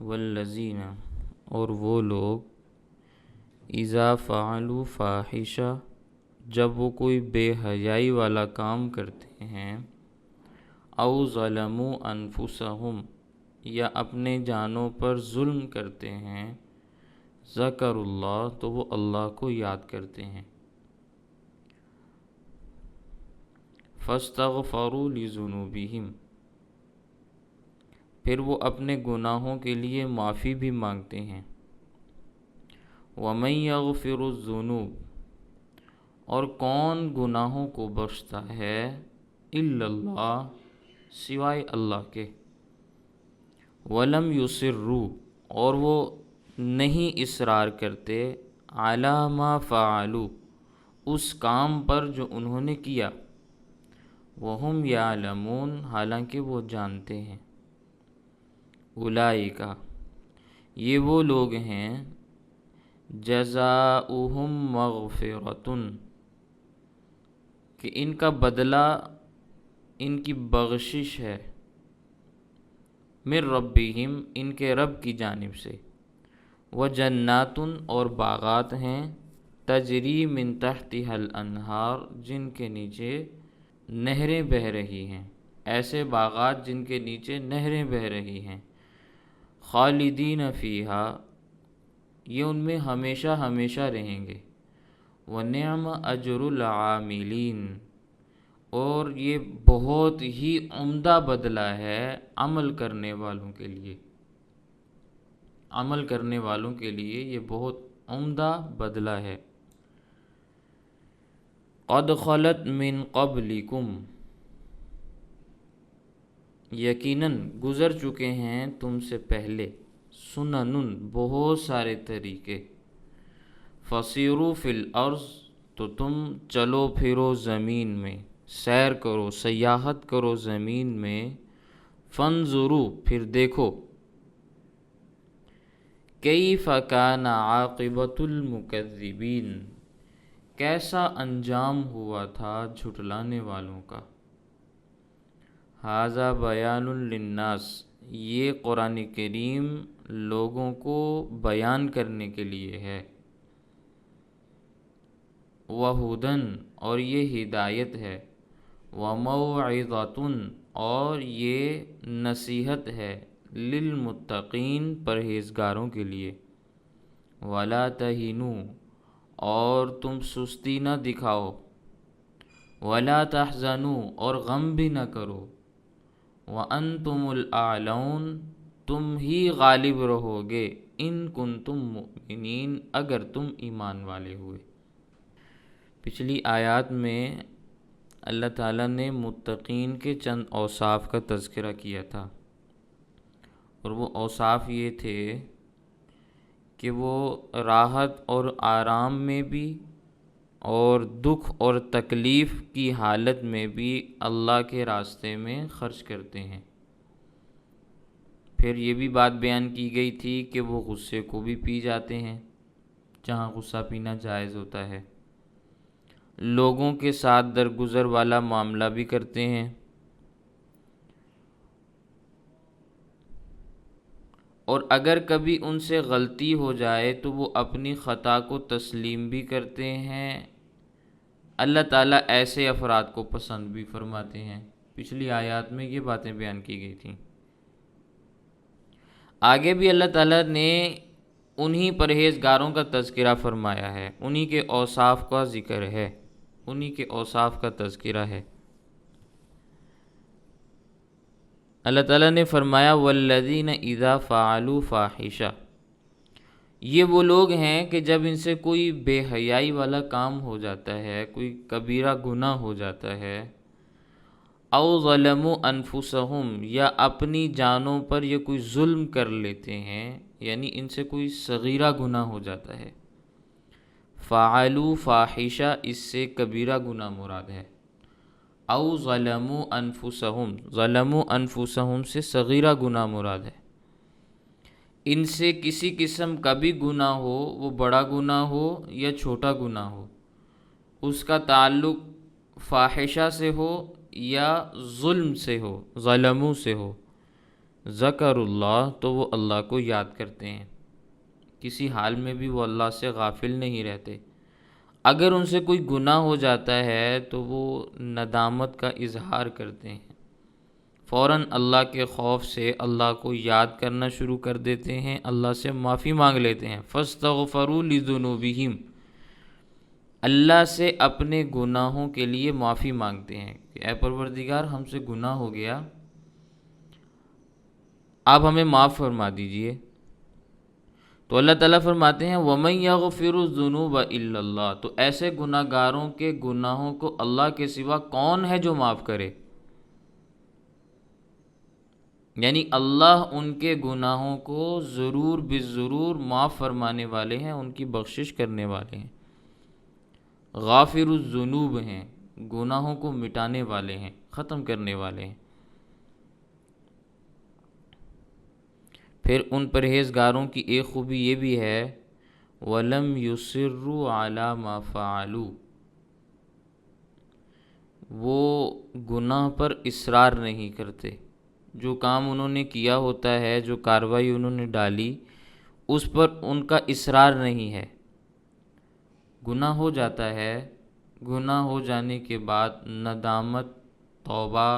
والذین، اور وہ لوگ اذا فعلوا فاحشہ، جب وہ کوئی بے حیائی والا کام کرتے ہیں، او ظلموا انفسہم، یا اپنے جانوں پر ظلم کرتے ہیں، ذکر اللہ، تو وہ اللہ کو یاد کرتے ہیں، فاستغفروا لذنوبہم، پھر وہ اپنے گناہوں کے لیے معافی بھی مانگتے ہیں، وَمَن يَغْفِرُ الذُّنُوبَ، اور کون گناہوں کو بخشتا ہے، إِلَّا اللہ، سوائے اللہ کے، وَلَمْ يُصِرُّوا، اور وہ نہیں اصرار کرتے، عَلَى مَا فَعَلُوا، اس کام پر جو انہوں نے کیا، وَهُمْ يَعْلَمُونَ، حالانکہ وہ جانتے ہیں، اولئک، یہ وہ لوگ ہیں، جزاؤہم مغفرۃ، کہ ان کا بدلہ ان کی بخشش ہے، من ربہم، ان کے رب کی جانب سے، وجنات، اور باغات ہیں، تجری من تحتها الانہار، جن کے نیچے نہریں بہہ رہی ہیں، ایسے باغات جن کے نیچے نہریں بہہ رہی ہیں، خالدین فیہا، یہ ان میں ہمیشہ ہمیشہ رہیں گے، وَنِعْمَ أَجْرُ الْعَامِلِينَ، اور یہ بہت ہی عمدہ بدلہ ہے عمل کرنے والوں کے لیے، عمل کرنے والوں کے لیے یہ بہت عمدہ بدلہ ہے، قد خلت من قبلکم، یقیناً گزر چکے ہیں تم سے پہلے، سنن، بہت سارے طریقے، فسیروا فی الارض، تو تم چلو پھرو زمین میں، سیر کرو، سیاحت کرو زمین میں، فانظروا، پھر دیکھو، کیف کان عاقبۃ المکذبین، کیسا انجام ہوا تھا جھٹلانے والوں کا، ھذا بیان للناس، یہ قرآن کریم لوگوں کو بیان کرنے کے لیے ہے، وہدن، اور یہ ہدایت ہے، وموعظۃ، اور یہ نصیحت ہے، للمتقین، پرہیزگاروں کے لیے، ولا تہنوا، اور تم سستی نہ دکھاؤ، ولا تحزنوا، اور غم بھی نہ کرو، وانتم الاعلون، تم ہی غالب رہو گے، ان کنتم مؤمنین، اگر تم ایمان والے ہوئے۔ پچھلی آیات میں اللہ تعالیٰ نے متقین کے چند اوصاف کا تذکرہ کیا تھا، اور وہ اوصاف یہ تھے کہ وہ راحت اور آرام میں بھی اور دکھ اور تکلیف کی حالت میں بھی اللہ کے راستے میں خرچ کرتے ہیں۔ پھر یہ بھی بات بیان کی گئی تھی کہ وہ غصے کو بھی پی جاتے ہیں جہاں غصہ پینا جائز ہوتا ہے، لوگوں کے ساتھ درگزر والا معاملہ بھی کرتے ہیں، اور اگر کبھی ان سے غلطی ہو جائے تو وہ اپنی خطا کو تسلیم بھی کرتے ہیں۔ اللہ تعالیٰ ایسے افراد کو پسند بھی فرماتے ہیں۔ پچھلی آیات میں یہ باتیں بیان کی گئی تھیں۔ آگے بھی اللہ تعالیٰ نے انہی پرہیزگاروں کا تذکرہ فرمایا ہے، انہی کے اوصاف کا ذکر ہے، انہی کے اوصاف کا تذکرہ ہے۔ اللہ تعالیٰ نے فرمایا والذین اذا فعلوا فاحشہ، یہ وہ لوگ ہیں کہ جب ان سے کوئی بے حیائی والا کام ہو جاتا ہے، کوئی کبیرہ گناہ ہو جاتا ہے، او ظلموا انفسہم، یا اپنی جانوں پر یہ کوئی ظلم کر لیتے ہیں، یعنی ان سے کوئی صغیرہ گناہ ہو جاتا ہے، فعلوا فاحشہ، اس سے کبیرہ گناہ مراد ہے، او ظلموا انفسہم، ظلموا انفسہم سے صغیرہ گناہ مراد ہے، ان سے کسی قسم کا بھی گناہ ہو، وہ بڑا گناہ ہو یا چھوٹا گناہ ہو، اس کا تعلق فاحشہ سے ہو یا ظلم سے ہو، ظلموں سے ہو، ذکر اللہ تو وہ اللہ کو یاد کرتے ہیں، کسی حال میں بھی وہ اللہ سے غافل نہیں رہتے۔ اگر ان سے کوئی گناہ ہو جاتا ہے تو وہ ندامت کا اظہار کرتے ہیں، فوراً اللہ کے خوف سے اللہ کو یاد کرنا شروع کر دیتے ہیں، اللہ سے معافی مانگ لیتے ہیں۔ فاستغفروا لذنوبہم، اللہ سے اپنے گناہوں کے لیے معافی مانگتے ہیں کہ اے پروردگار ہم سے گناہ ہو گیا، آپ ہمیں معاف فرما دیجئے۔ تو اللہ تعالیٰ فرماتے ہیں وَمَن يَغْفِرُ الذُّنُوبَ إِلَّا اللَّهُ، تو ایسے گناہ گاروں کے گناہوں کو اللہ کے سوا کون ہے جو معاف کرے؟ یعنی اللہ ان کے گناہوں کو ضرور بالضرور معاف فرمانے والے ہیں، ان کی بخشش کرنے والے ہیں۔ غافر الذنوب ہیں، گناہوں کو مٹانے والے ہیں، ختم کرنے والے ہیں۔ پھر ان پرہیزگاروں کی ایک خوبی یہ بھی ہے وَلَمْ يُصِرُّوا عَلَى مَا فَعَلُوا، وہ گناہ پر اصرار نہیں کرتے، جو کام انہوں نے کیا ہوتا ہے، جو کارروائی انہوں نے ڈالی، اس پر ان کا اصرار نہیں ہے۔ گناہ ہو جاتا ہے، گناہ ہو جانے کے بعد ندامت، توبہ،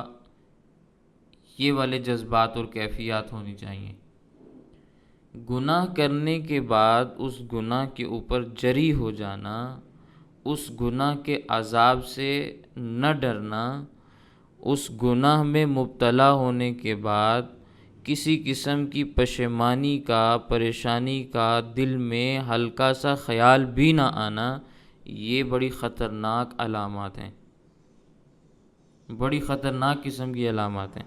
یہ والے جذبات اور کیفیات ہونی چاہیے۔ گناہ کرنے کے بعد اس گناہ کے اوپر جری ہو جانا، اس گناہ کے عذاب سے نہ ڈرنا، اس گناہ میں مبتلا ہونے کے بعد کسی قسم کی پشیمانی کا، پریشانی کا دل میں ہلکا سا خیال بھی نہ آنا، یہ بڑی خطرناک علامات ہیں، بڑی خطرناک قسم کی علامات ہیں۔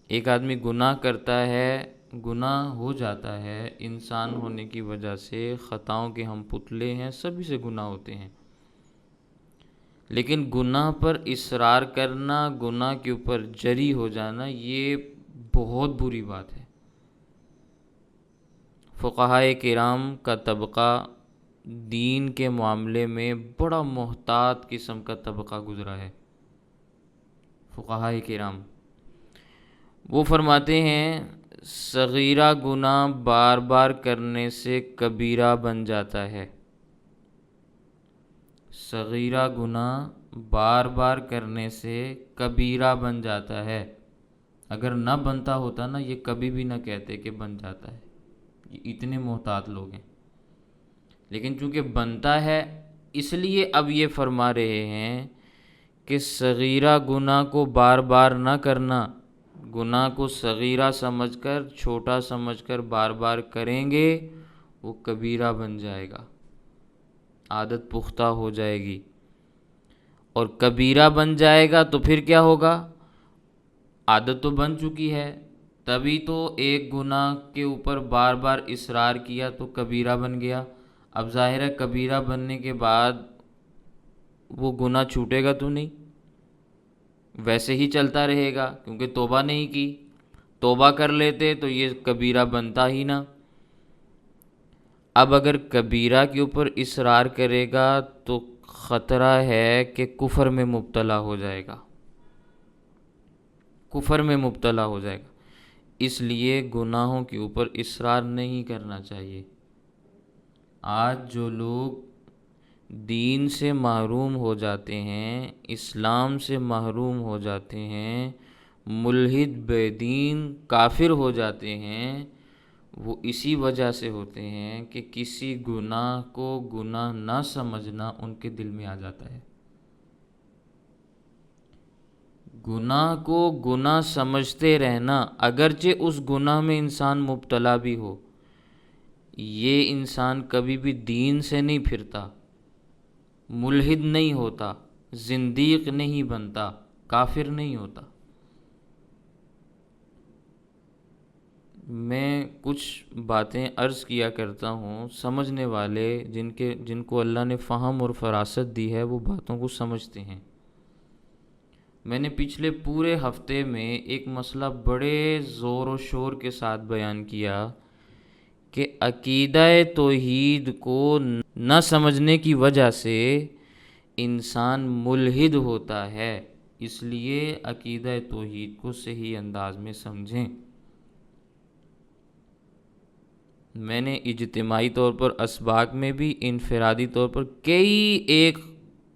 ایک آدمی گناہ کرتا ہے، گناہ ہو جاتا ہے، انسان ہونے کی وجہ سے خطاؤں کے ہم پتلے ہیں، سبھی سے گناہ ہوتے ہیں، لیکن گناہ پر اصرار کرنا، گناہ کے اوپر جری ہو جانا، یہ بہت بری بات ہے۔ فقہائے کرام کا طبقہ دین کے معاملے میں بڑا محتاط قسم کا طبقہ گزرا ہے۔ فقہائے کرام وہ فرماتے ہیں صغیرہ گناہ بار بار کرنے سے کبیرہ بن جاتا ہے، صغیرہ گناہ بار بار کرنے سے کبیرہ بن جاتا ہے۔ اگر نہ بنتا ہوتا نا، یہ کبھی بھی نہ کہتے کہ بن جاتا ہے، یہ اتنے محتاط لوگ ہیں، لیکن چونکہ بنتا ہے اس لیے اب یہ فرما رہے ہیں کہ صغیرہ گناہ کو بار بار نہ کرنا، گناہ کو صغیرہ سمجھ کر، چھوٹا سمجھ کر بار بار کریں گے، وہ کبیرہ بن جائے گا، عادت پختہ ہو جائے گی، اور کبیرہ بن جائے گا تو پھر کیا ہوگا؟ عادت تو بن چکی ہے، تبھی تو ایک گناہ کے اوپر بار بار اصرار کیا تو کبیرہ بن گیا۔ اب ظاہر ہے کبیرہ بننے کے بعد وہ گناہ چھوٹے گا تو نہیں، ویسے ہی چلتا رہے گا، کیونکہ توبہ نہیں کی۔ توبہ کر لیتے تو یہ کبیرہ بنتا ہی نہ۔ اب اگر کبیرہ کے اوپر اصرار کرے گا تو خطرہ ہے کہ کفر میں مبتلا ہو جائے گا، کفر میں مبتلا ہو جائے گا، اس لیے گناہوں کے اوپر اصرار نہیں کرنا چاہیے۔ آج جو لوگ دین سے محروم ہو جاتے ہیں، اسلام سے محروم ہو جاتے ہیں، ملحد بے دین کافر ہو جاتے ہیں، وہ اسی وجہ سے ہوتے ہیں کہ کسی گناہ کو گناہ نہ سمجھنا ان کے دل میں آ جاتا ہے۔ گناہ کو گناہ سمجھتے رہنا، اگرچہ اس گناہ میں انسان مبتلا بھی ہو، یہ انسان کبھی بھی دین سے نہیں پھرتا، ملحد نہیں ہوتا، زندیق نہیں بنتا، کافر نہیں ہوتا۔ میں کچھ باتیں عرض کیا کرتا ہوں، سمجھنے والے جن کو اللہ نے فہم اور فراست دی ہے وہ باتوں کو سمجھتے ہیں۔ میں نے پچھلے پورے ہفتے میں ایک مسئلہ بڑے زور و شور کے ساتھ بیان کیا کہ عقیدہ توحید کو نہ سمجھنے کی وجہ سے انسان ملحد ہوتا ہے، اس لیے عقیدہ توحید کو صحیح انداز میں سمجھیں۔ میں نے اجتماعی طور پر اسباق میں بھی، انفرادی طور پر کئی ایک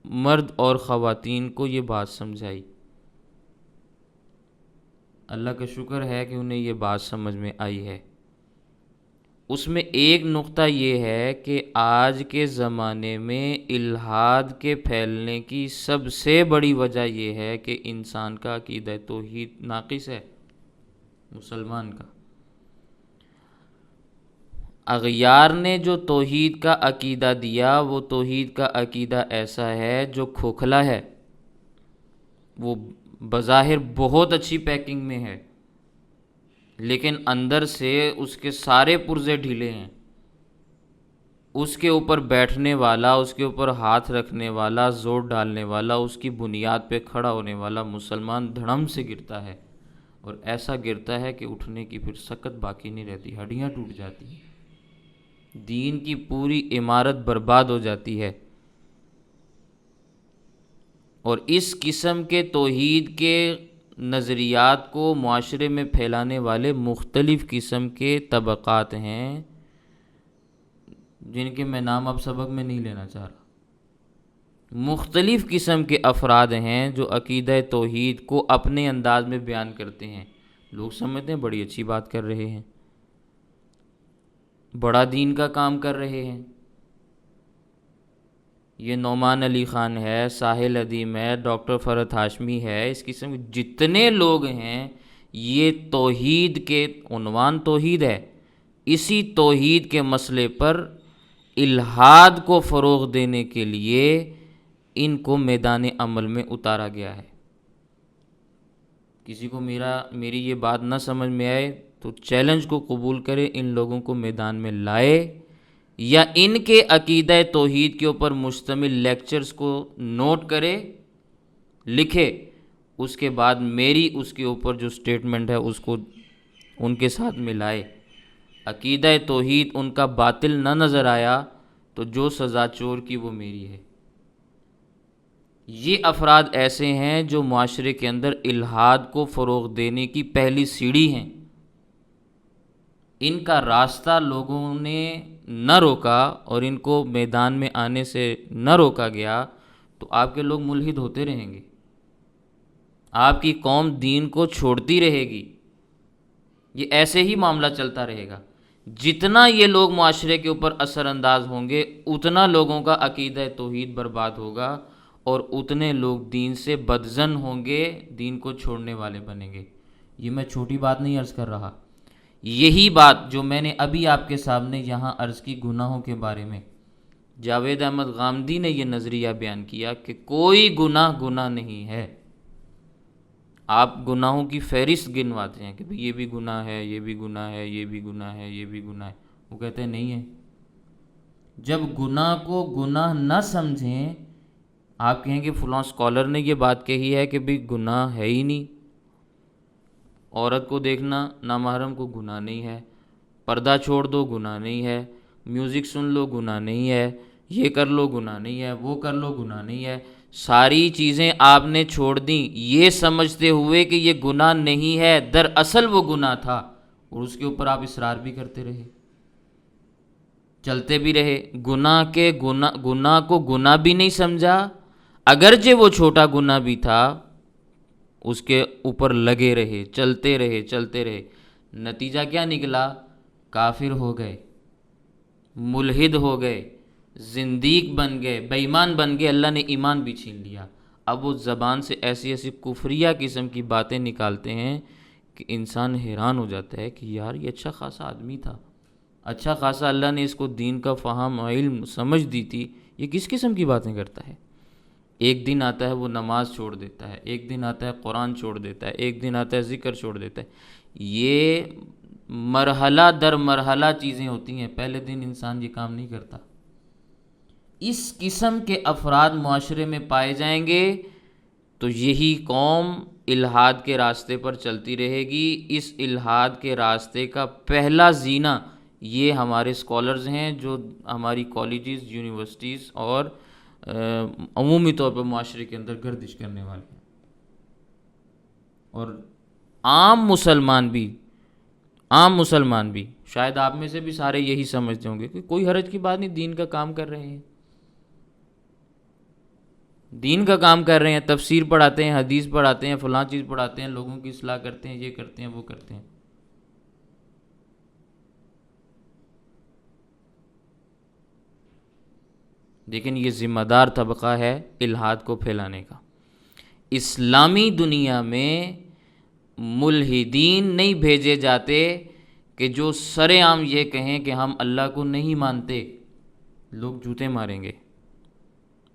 مرد اور خواتین کو یہ بات سمجھائی۔ اللہ کا شکر ہے کہ انہیں یہ بات سمجھ میں آئی ہے۔ اس میں ایک نقطہ یہ ہے کہ آج کے زمانے میں الحاد کے پھیلنے کی سب سے بڑی وجہ یہ ہے کہ انسان کا عقیدہ توحید ناقص ہے، مسلمان کا۔ اغیار نے جو توحید کا عقیدہ دیا، وہ توحید کا عقیدہ ایسا ہے جو کھوکھلا ہے، وہ بظاہر بہت اچھی پیکنگ میں ہے، لیکن اندر سے اس کے سارے پرزے ڈھیلے ہیں۔ اس کے اوپر بیٹھنے والا، اس کے اوپر ہاتھ رکھنے والا، زور ڈالنے والا، اس کی بنیاد پہ کھڑا ہونے والا مسلمان دھڑم سے گرتا ہے، اور ایسا گرتا ہے کہ اٹھنے کی پھر سکت باقی نہیں رہتی، ہڈیاں ٹوٹ جاتی ہیں، دین کی پوری عمارت برباد ہو جاتی ہے۔ اور اس قسم کے توحید کے نظریات کو معاشرے میں پھیلانے والے مختلف قسم کے طبقات ہیں، جن کے میں نام اب سبق میں نہیں لینا چاہ رہا۔ مختلف قسم کے افراد ہیں جو عقیدہ توحید کو اپنے انداز میں بیان کرتے ہیں۔ لوگ سمجھتے ہیں بڑی اچھی بات کر رہے ہیں، بڑا دین کا کام کر رہے ہیں۔ یہ نعمان علی خان ہے، ساحل ادیم ہے، ڈاکٹر فرحت ہاشمی ہے، اس قسم کے جتنے لوگ ہیں، یہ توحید کے عنوان توحید ہے، اسی توحید کے مسئلے پر الحاد کو فروغ دینے کے لیے ان کو میدان عمل میں اتارا گیا ہے۔ کسی کو میری یہ بات نہ سمجھ میں آئے تو چیلنج کو قبول کرے، ان لوگوں کو میدان میں لائے، یا ان کے عقیدہ توحید کے اوپر مشتمل لیکچرز کو نوٹ کرے، لکھے، اس کے بعد میری اس کے اوپر جو سٹیٹمنٹ ہے اس کو ان کے ساتھ ملائے۔ عقیدہ توحید ان کا باطل نہ نظر آیا تو جو سزا چور کی وہ میری ہے۔ یہ افراد ایسے ہیں جو معاشرے کے اندر الحاد کو فروغ دینے کی پہلی سیڑھی ہیں۔ ان کا راستہ لوگوں نے نہ روکا اور ان کو میدان میں آنے سے نہ روکا گیا تو آپ کے لوگ ملحد ہوتے رہیں گے، آپ کی قوم دین کو چھوڑتی رہے گی، یہ ایسے ہی معاملہ چلتا رہے گا۔ جتنا یہ لوگ معاشرے کے اوپر اثر انداز ہوں گے، اتنا لوگوں کا عقیدہ توحید برباد ہوگا، اور اتنے لوگ دین سے بدظن ہوں گے، دین کو چھوڑنے والے بنیں گے۔ یہ میں چھوٹی بات نہیں عرض کر رہا، یہی بات جو میں نے ابھی آپ کے سامنے یہاں عرض کی گناہوں کے بارے میں، جاوید احمد غامدی نے یہ نظریہ بیان کیا کہ کوئی گناہ نہیں ہے۔ آپ گناہوں کی فہرست گنواتے ہیں کہ یہ بھی گناہ ہے، یہ بھی گناہ ہے، یہ بھی گناہ ہے، یہ بھی گناہ ہے، وہ کہتے ہیں نہیں ہے۔ جب گناہ کو گناہ نہ سمجھیں، آپ کہیں کہ فلاں اسکالر نے یہ بات کہی ہے کہ بھی گناہ ہے ہی نہیں، عورت کو دیکھنا نامحرم کو گناہ نہیں ہے، پردہ چھوڑ دو گناہ نہیں ہے، میوزک سن لو گناہ نہیں ہے، یہ کر لو گناہ نہیں ہے، وہ کر لو گناہ نہیں ہے، ساری چیزیں آپ نے چھوڑ دیں یہ سمجھتے ہوئے کہ یہ گناہ نہیں ہے، دراصل وہ گناہ تھا، اور اس کے اوپر آپ اصرار بھی کرتے رہے، چلتے بھی رہے، گناہ کو گناہ بھی نہیں سمجھا، اگرچہ وہ چھوٹا گناہ بھی تھا، اس کے اوپر لگے رہے، چلتے رہے، نتیجہ کیا نکلا؟ کافر ہو گئے، ملحد ہو گئے، زندیق بن گئے، بے ایمان بن گئے، اللہ نے ایمان بھی چھین لیا۔ اب وہ زبان سے ایسی کفریہ قسم کی باتیں نکالتے ہیں کہ انسان حیران ہو جاتا ہے کہ یار یہ اچھا خاصا آدمی تھا، اچھا خاصا اللہ نے اس کو دین کا فہم علم سمجھ دی تھی، یہ کس قسم کی باتیں کرتا ہے؟ ایک دن آتا ہے وہ نماز چھوڑ دیتا ہے، ایک دن آتا ہے قرآن چھوڑ دیتا ہے، ایک دن آتا ہے ذکر چھوڑ دیتا ہے۔ یہ مرحلہ در مرحلہ چیزیں ہوتی ہیں، پہلے دن انسان یہ کام نہیں کرتا۔ اس قسم کے افراد معاشرے میں پائے جائیں گے تو یہی قوم الحاد کے راستے پر چلتی رہے گی۔ اس الحاد کے راستے کا پہلا زینہ یہ ہمارے اسکالرز ہیں جو ہماری کالجز، یونیورسٹیز اور عمومی طور پر معاشرے کے اندر گردش کرنے والے ہیں۔ اور عام مسلمان بھی شاید آپ میں سے بھی سارے یہی سمجھتے ہوں گے کہ کوئی حرج کی بات نہیں، دین کا کام کر رہے ہیں، تفسیر پڑھاتے ہیں، حدیث پڑھاتے ہیں، فلاں چیز پڑھاتے ہیں، لوگوں کی اصلاح کرتے ہیں، یہ کرتے ہیں، وہ کرتے ہیں۔ لیکن یہ ذمہ دار طبقہ ہے الحاد کو پھیلانے کا۔ اسلامی دنیا میں ملحدین نہیں بھیجے جاتے کہ جو سر عام یہ کہیں کہ ہم اللہ کو نہیں مانتے، لوگ جوتے ماریں گے۔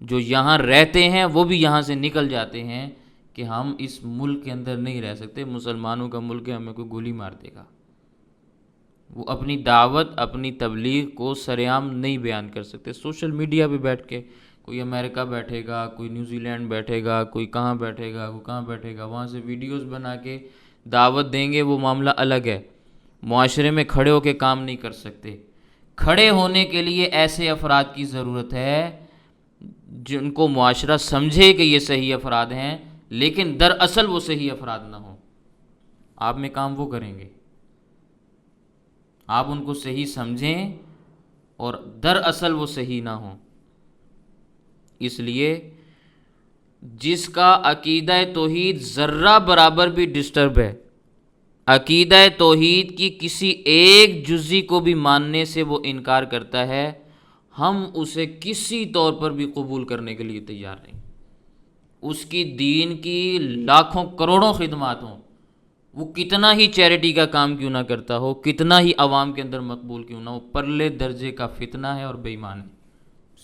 جو یہاں رہتے ہیں وہ بھی یہاں سے نکل جاتے ہیں کہ ہم اس ملک کے اندر نہیں رہ سکتے، مسلمانوں کا ملک ہے، ہمیں کوئی گولی مار دے گا۔ وہ اپنی دعوت، اپنی تبلیغ کو سرعام نہیں بیان کر سکتے۔ سوشل میڈیا پہ بیٹھ کے کوئی امریکہ بیٹھے گا، کوئی نیوزی لینڈ بیٹھے گا، کوئی کہاں بیٹھے گا، کوئی کہاں بیٹھے گا، وہاں سے ویڈیوز بنا کے دعوت دیں گے، وہ معاملہ الگ ہے۔ معاشرے میں کھڑے ہو کے کام نہیں کر سکتے۔ کھڑے ہونے کے لیے ایسے افراد کی ضرورت ہے جن کو معاشرہ سمجھے کہ یہ صحیح افراد ہیں، لیکن دراصل وہ صحیح افراد نہ ہوں۔ آپ میں کام وہ کریں گے، آپ ان کو صحیح سمجھیں اور دراصل وہ صحیح نہ ہوں۔ اس لیے جس کا عقیدہ توحید ذرہ برابر بھی ڈسٹرب ہے، عقیدہ توحید کی کسی ایک جزئی کو بھی ماننے سے وہ انکار کرتا ہے، ہم اسے کسی طور پر بھی قبول کرنے کے لیے تیار نہیں۔ اس کی دین کی لاکھوں کروڑوں خدمات ہوں، وہ کتنا ہی چیریٹی کا کام کیوں نہ کرتا ہو، کتنا ہی عوام کے اندر مقبول کیوں نہ ہو، پرلے درجے کا فتنہ ہے اور بے ایمان ہے۔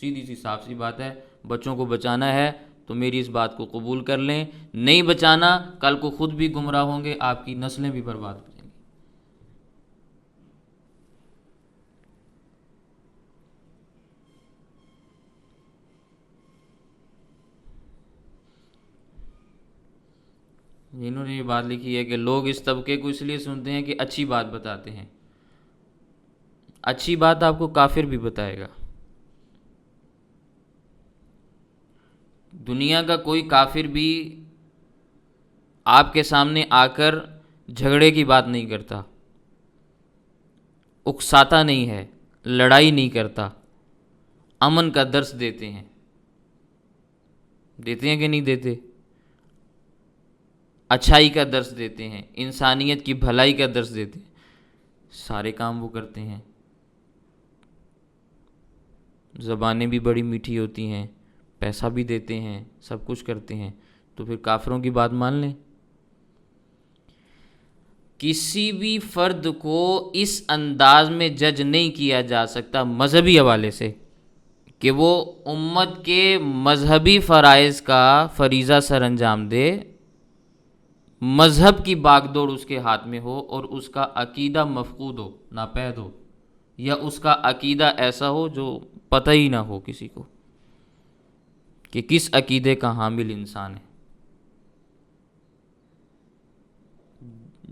سیدھی سی صاف سی بات ہے۔ بچوں کو بچانا ہے تو میری اس بات کو قبول کر لیں، نہیں بچانا کل کو خود بھی گمراہ ہوں گے، آپ کی نسلیں بھی برباد ہو جائیں گی۔ انہوں نے یہ بات لکھی ہے کہ لوگ اس طبقے کو اس لیے سنتے ہیں کہ اچھی بات بتاتے ہیں۔ اچھی بات آپ کو کافر بھی بتائے گا۔ دنیا کا کوئی کافر بھی آپ کے سامنے آ کر جھگڑے کی بات نہیں کرتا، اکساتا نہیں ہے، لڑائی نہیں کرتا، امن کا درس دیتے ہیں کہ نہیں دیتے؟ اچھائی کا درس دیتے ہیں، انسانیت کی بھلائی کا درس دیتے ہیں، سارے کام وہ کرتے ہیں۔ زبانیں بھی بڑی میٹھی ہوتی ہیں، پیسہ بھی دیتے ہیں، سب کچھ کرتے ہیں، تو پھر کافروں کی بات مان لیں۔ کسی بھی فرد کو اس انداز میں جج نہیں کیا جا سکتا مذہبی حوالے سے کہ وہ امت کے مذہبی فرائض کا فریضہ سر انجام دے، مذہب کی باغ دوڑ اس کے ہاتھ میں ہو اور اس کا عقیدہ مفقود ہو، ناپید ہو، یا اس کا عقیدہ ایسا ہو جو پتہ ہی نہ ہو کسی کو کہ کس عقیدے کا حامل انسان ہے۔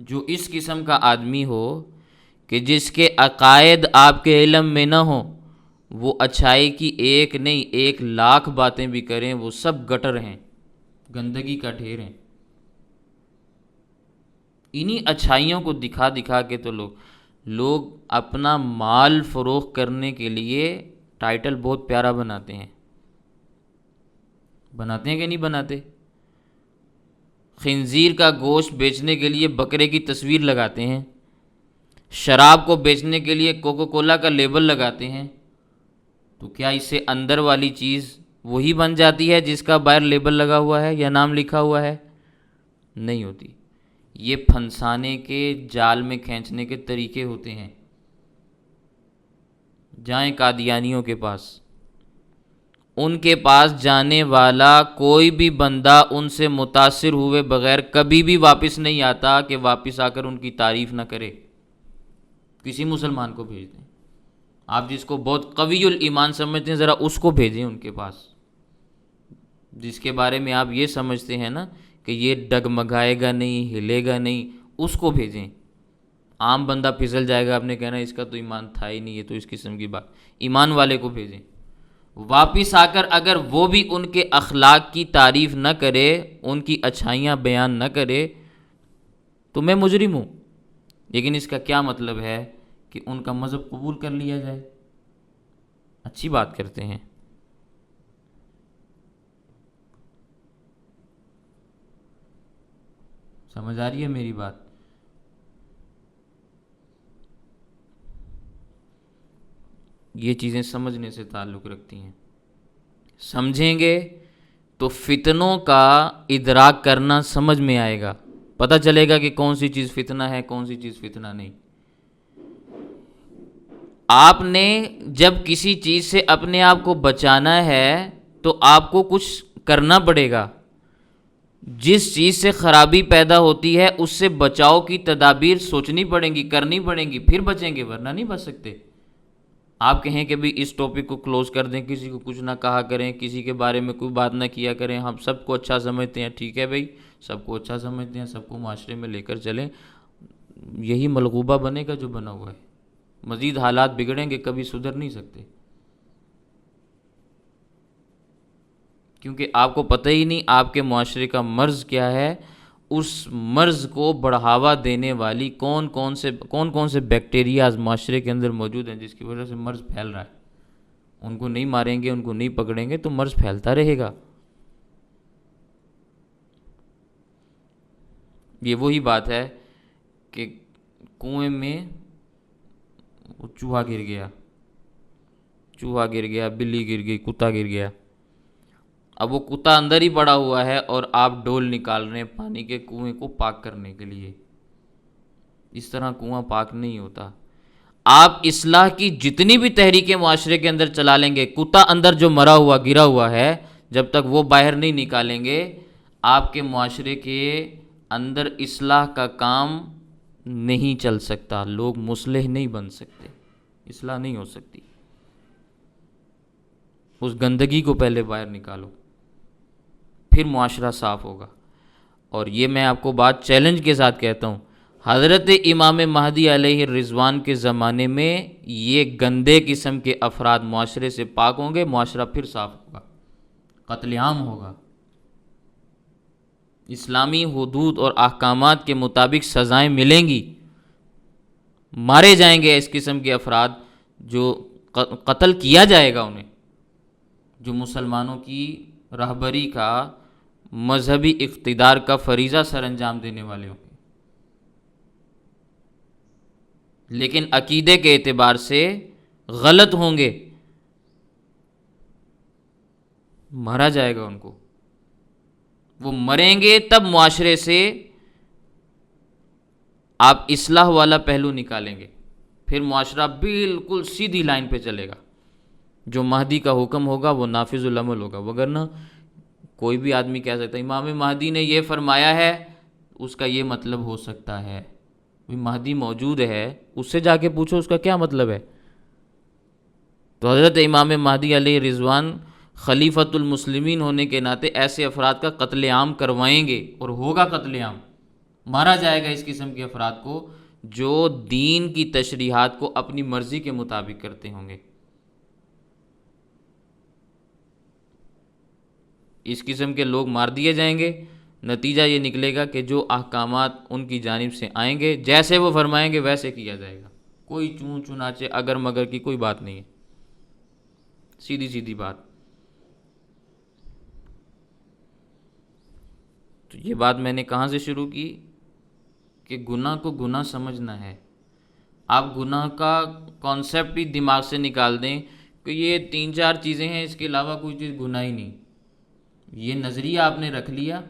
جو اس قسم کا آدمی ہو کہ جس کے عقائد آپ کے علم میں نہ ہوں، وہ اچھائی کی ایک نہیں 1,00,000 باتیں بھی کریں، وہ سب گٹر ہیں، گندگی کا ڈھیر ہیں۔ انہی اچھائیوں کو دکھا دکھا کے تو لوگ اپنا مال فروخت کرنے کے لیے ٹائٹل بہت پیارا بناتے ہیں کہ نہیں بناتے؟ خنزیر کا گوشت بیچنے کے لیے بکرے کی تصویر لگاتے ہیں، شراب کو بیچنے کے لیے کوکو کولا کا لیبل لگاتے ہیں، تو کیا اس سے اندر والی چیز وہی بن جاتی ہے جس کا باہر لیبل لگا ہوا ہے یا نام لکھا ہوا ہے؟ نہیں ہوتی۔ یہ پھنسانے کے، جال میں کھینچنے کے طریقے ہوتے ہیں۔ جائیں قادیانیوں کے پاس، ان کے پاس جانے والا کوئی بھی بندہ ان سے متاثر ہوئے بغیر کبھی بھی واپس نہیں آتا کہ واپس آ کر ان کی تعریف نہ کرے۔ کسی مسلمان کو بھیج دیں، آپ جس کو بہت قوی الایمان سمجھتے ہیں ذرا اس کو بھیجیں ان کے پاس، جس کے بارے میں آپ یہ سمجھتے ہیں نا کہ یہ ڈگمگائے گا نہیں، ہلے گا نہیں، اس کو بھیجیں۔ عام بندہ پھسل جائے گا، آپ نے کہنا اس کا تو ایمان تھا ہی نہیں، یہ تو اس قسم کی بات۔ ایمان والے کو بھیجیں، واپس آ کر اگر وہ بھی ان کے اخلاق کی تعریف نہ کرے، ان کی اچھائیاں بیان نہ کرے، تو میں مجرم ہوں، لیکن اس کا کیا مطلب ہے کہ ان کا مذہب قبول کر لیا جائے؟ اچھی بات کرتے ہیں۔ سمجھ آ رہی ہے میری بات؟ یہ چیزیں سمجھنے سے تعلق رکھتی ہیں۔ سمجھیں گے تو فتنوں کا ادراک کرنا سمجھ میں آئے گا، پتہ چلے گا کہ کون سی چیز فتنہ ہے، کون سی چیز فتنہ نہیں۔ آپ نے جب کسی چیز سے اپنے آپ کو بچانا ہے تو آپ کو کچھ کرنا پڑے گا۔ جس چیز سے خرابی پیدا ہوتی ہے اس سے بچاؤ کی تدابیر سوچنی پڑیں گی، کرنی پڑیں گی، پھر بچیں گے، ورنہ نہیں بچ سکتے۔ آپ کہیں کہ بھی اس ٹاپک کو کلوز کر دیں، کسی کو کچھ نہ کہا کریں، کسی کے بارے میں کوئی بات نہ کیا کریں، ہم سب کو اچھا سمجھتے ہیں، ٹھیک ہے بھائی، سب کو اچھا سمجھتے ہیں، سب کو معاشرے میں لے کر چلیں، یہی ملغوبہ بنے گا جو بنا ہوا ہے۔ مزید حالات بگڑیں گے، کبھی سدھر نہیں سکتے، کیونکہ آپ کو پتہ ہی نہیں آپ کے معاشرے کا مرض کیا ہے، اس مرض کو بڑھاوا دینے والی کون کون سے بیکٹیریاز معاشرے کے اندر موجود ہیں جس کی وجہ سے مرض پھیل رہا ہے۔ ان کو نہیں ماریں گے، ان کو نہیں پکڑیں گے تو مرض پھیلتا رہے گا۔ یہ وہی بات ہے کہ کنویں میں چوہا گر گیا، بلی گر گئی، کتا گر گیا۔ اب وہ کتا اندر ہی پڑا ہوا ہے اور آپ ڈول نکال رہے ہیں پانی کے کنویں کو پاک کرنے کے لیے۔ اس طرح کنواں پاک نہیں ہوتا۔ آپ اصلاح کی جتنی بھی تحریکیں معاشرے کے اندر چلا لیں گے، کتا اندر جو مرا ہوا گرا ہوا ہے، جب تک وہ باہر نہیں نکالیں گے آپ کے معاشرے کے اندر اصلاح کا کام نہیں چل سکتا، لوگ مصلح نہیں بن سکتے، اصلاح نہیں ہو سکتی۔ اس گندگی کو پہلے باہر نکالو، پھر معاشرہ صاف ہوگا۔ اور یہ میں آپ کو بات چیلنج کے ساتھ کہتا ہوں، حضرت امام مہدی علیہ الرضوان کے زمانے میں یہ گندے قسم کے افراد معاشرے سے پاک ہوں گے، معاشرہ پھر صاف ہوگا، قتل عام ہوگا، اسلامی حدود اور احکامات کے مطابق سزائیں ملیں گی، مارے جائیں گے اس قسم کے افراد، جو قتل کیا جائے گا انہیں، جو مسلمانوں کی رہبری کا، مذہبی اقتدار کا فریضہ سر انجام دینے والے ہوں گے، لیکن عقیدے کے اعتبار سے غلط ہوں گے، مارا جائے گا ان کو۔ وہ مریں گے تب معاشرے سے آپ اصلاح والا پہلو نکالیں گے، پھر معاشرہ بالکل سیدھی لائن پہ چلے گا، جو مہدی کا حکم ہوگا وہ نافذ العمل ہوگا۔ وگرنہ کوئی بھی آدمی کہہ سکتا ہے امام مہدی نے یہ فرمایا ہے، اس کا یہ مطلب ہو سکتا ہے، مہدی موجود ہے، اس سے جا کے پوچھو اس کا کیا مطلب ہے۔ تو حضرت امام مہدی علیہ رضوان خلیفۃ المسلمین ہونے کے ناطے ایسے افراد کا قتل عام کروائیں گے، اور ہوگا قتل عام، مارا جائے گا اس قسم کے افراد کو جو دین کی تشریحات کو اپنی مرضی کے مطابق کرتے ہوں گے۔ اس قسم کے لوگ مار دیے جائیں گے، نتیجہ یہ نکلے گا کہ جو احکامات ان کی جانب سے آئیں گے، جیسے وہ فرمائیں گے ویسے کیا جائے گا، کوئی چون چنانچہ اگر مگر کی کوئی بات نہیں ہے، سیدھی سیدھی بات۔ تو یہ بات میں نے کہاں سے شروع کی کہ گناہ کو گناہ سمجھنا ہے۔ آپ گناہ کا کانسیپٹ ہی دماغ سے نکال دیں کہ یہ 3-4 چیزیں ہیں، اس کے علاوہ کوئی چیز گناہ ہی نہیں، یہ نظریہ آپ نے رکھ لیا،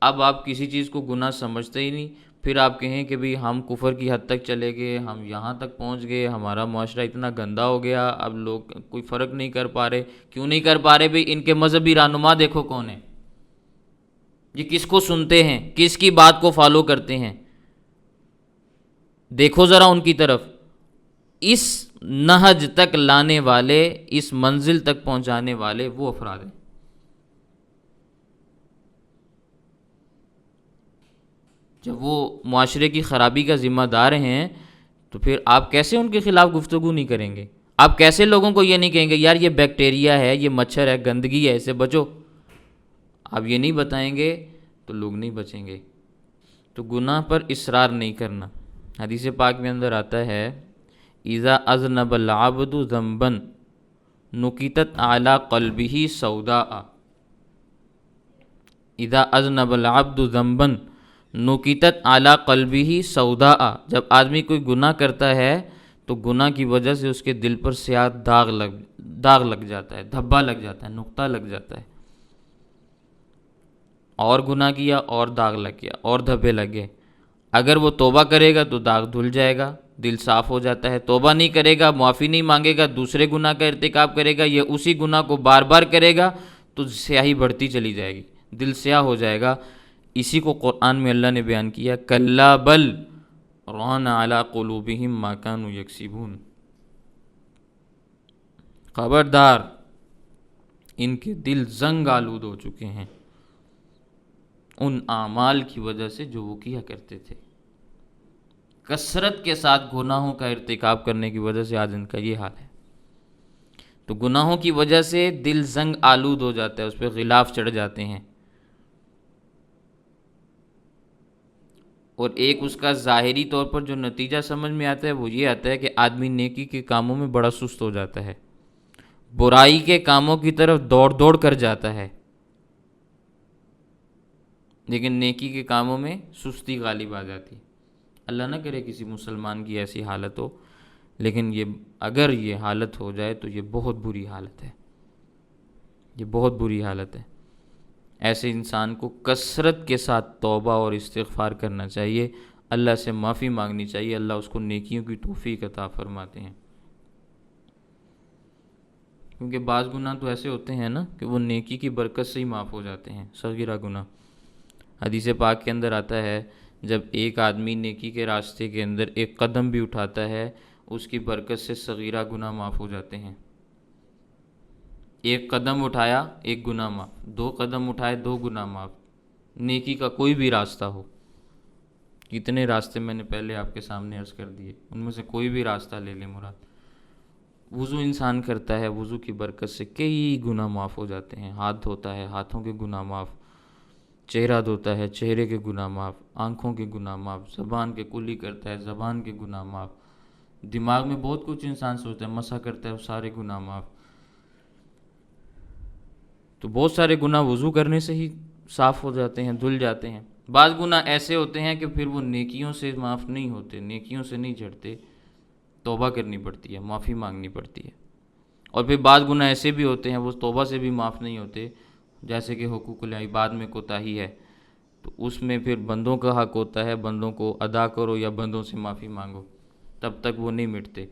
اب آپ کسی چیز کو گناہ سمجھتے ہی نہیں۔ پھر آپ کہیں کہ بھی ہم کفر کی حد تک چلے گئے، ہم یہاں تک پہنچ گئے، ہمارا معاشرہ اتنا گندا ہو گیا، اب لوگ کوئی فرق نہیں کر پا رہے۔ کیوں نہیں کر پا رہے بھئی؟ ان کے مذہبی رہنما دیکھو کون ہے، یہ کس کو سنتے ہیں، کس کی بات کو فالو کرتے ہیں، دیکھو ذرا ان کی طرف۔ اس نہج تک لانے والے، اس منزل تک پہنچانے والے وہ افراد ہیں۔ جب وہ معاشرے کی خرابی کا ذمہ دار ہیں تو پھر آپ کیسے ان کے خلاف گفتگو نہیں کریں گے؟ آپ کیسے لوگوں کو یہ نہیں کہیں گے یار یہ بیکٹیریا ہے، یہ مچھر ہے، گندگی ہے، اسے بچو؟ آپ یہ نہیں بتائیں گے تو لوگ نہیں بچیں گے۔ تو گناہ پر اصرار نہیں کرنا۔ حدیث پاک میں اندر آتا ہے اذا اذنب العبد ذنبا نکتت اعلی قلبہ سوداء، اذا اذنب العبد ذنبا نکتت اعلی قلبہ سوداء، جب آدمی کوئی گناہ کرتا ہے تو گناہ کی وجہ سے اس کے دل پر سیاہ داغ لگ جاتا ہے، دھبا لگ جاتا ہے، نقطہ لگ جاتا ہے، اور گناہ کیا اور داغ لگ گیا اور دھبے لگے۔ اگر وہ توبہ کرے گا تو داغ دھل جائے گا، دل صاف ہو جاتا ہے۔ توبہ نہیں کرے گا، معافی نہیں مانگے گا، دوسرے گناہ کا ارتکاب کرے گا، یا اسی گناہ کو بار بار کرے گا تو سیاہی بڑھتی چلی جائے گی، دل سیاہ ہو جائے گا۔ اسی کو قرآن میں اللہ نے بیان کیا کلا بل ران علی قلوبہم ما کانوا یکسبون، خبردار ان کے دل زنگ آلود ہو چکے ہیں ان اعمال کی وجہ سے جو وہ کیا کرتے تھے۔ کثرت کے ساتھ گناہوں کا ارتکاب کرنے کی وجہ سے آج ان کا یہ حال ہے۔ تو گناہوں کی وجہ سے دل زنگ آلود ہو جاتا ہے، اس پہ غلاف چڑھ جاتے ہیں، اور ایک اس کا ظاہری طور پر جو نتیجہ سمجھ میں آتا ہے وہ یہ آتا ہے کہ آدمی نیکی کے کاموں میں بڑا سست ہو جاتا ہے، برائی کے کاموں کی طرف دوڑ کر جاتا ہے، لیکن نیکی کے کاموں میں سستی غالب آ جاتی ہے۔ اللہ نہ کرے کسی مسلمان کی ایسی حالت ہو، لیکن اگر یہ حالت ہو جائے تو یہ بہت بری حالت ہے، یہ بہت بری حالت ہے۔ ایسے انسان کو کثرت کے ساتھ توبہ اور استغفار کرنا چاہیے، اللہ سے معافی مانگنی چاہیے، اللہ اس کو نیکیوں کی توفیق عطا فرماتے ہیں۔ کیونکہ بعض گناہ تو ایسے ہوتے ہیں نا کہ وہ نیکی کی برکت سے ہی معاف ہو جاتے ہیں، صغیرہ گناہ۔ حدیث پاک کے اندر آتا ہے جب ایک آدمی نیکی کے راستے کے اندر ایک قدم بھی اٹھاتا ہے اس کی برکت سے صغیرہ گناہ معاف ہو جاتے ہیں۔ ایک قدم اٹھایا ایک گناہ معاف، دو قدم اٹھائے دو گناہ معاف، نیکی کا کوئی بھی راستہ ہو۔ کتنے راستے میں نے پہلے آپ کے سامنے عرض کر دیے، ان میں سے کوئی بھی راستہ لے لیں مراد۔ وضو انسان کرتا ہے، وضو کی برکت سے کئی گناہ معاف ہو جاتے ہیں، ہاتھ دھوتا ہے ہاتھوں کے گناہ معاف، چہرہ دھوتا ہے چہرے کے گناہ معاف، آنکھوں کے گناہ معاف، زبان کے کلی کرتا ہے زبان کے گناہ معاف، دماغ میں بہت کچھ انسان سوچتا ہے مسح کرتا ہے وہ سارے گناہ معاف۔ تو بہت سارے گناہ وضو کرنے سے ہی صاف ہو جاتے ہیں، دھل جاتے ہیں۔ بعض گناہ ایسے ہوتے ہیں کہ پھر وہ نیکیوں سے معاف نہیں ہوتے، نیکیوں سے نہیں جھڑتے، توبہ کرنی پڑتی ہے، معافی مانگنی پڑتی ہے۔ اور پھر بعض گناہ ایسے بھی ہوتے ہیں وہ توبہ سے بھی معاف نہیں ہوتے، جیسے کہ حقوق العباد میں کوتاہی ہے، تو اس میں پھر بندوں کا حق ہوتا ہے، بندوں کو ادا کرو یا بندوں سے معافی مانگو، تب تک وہ نہیں مٹتے۔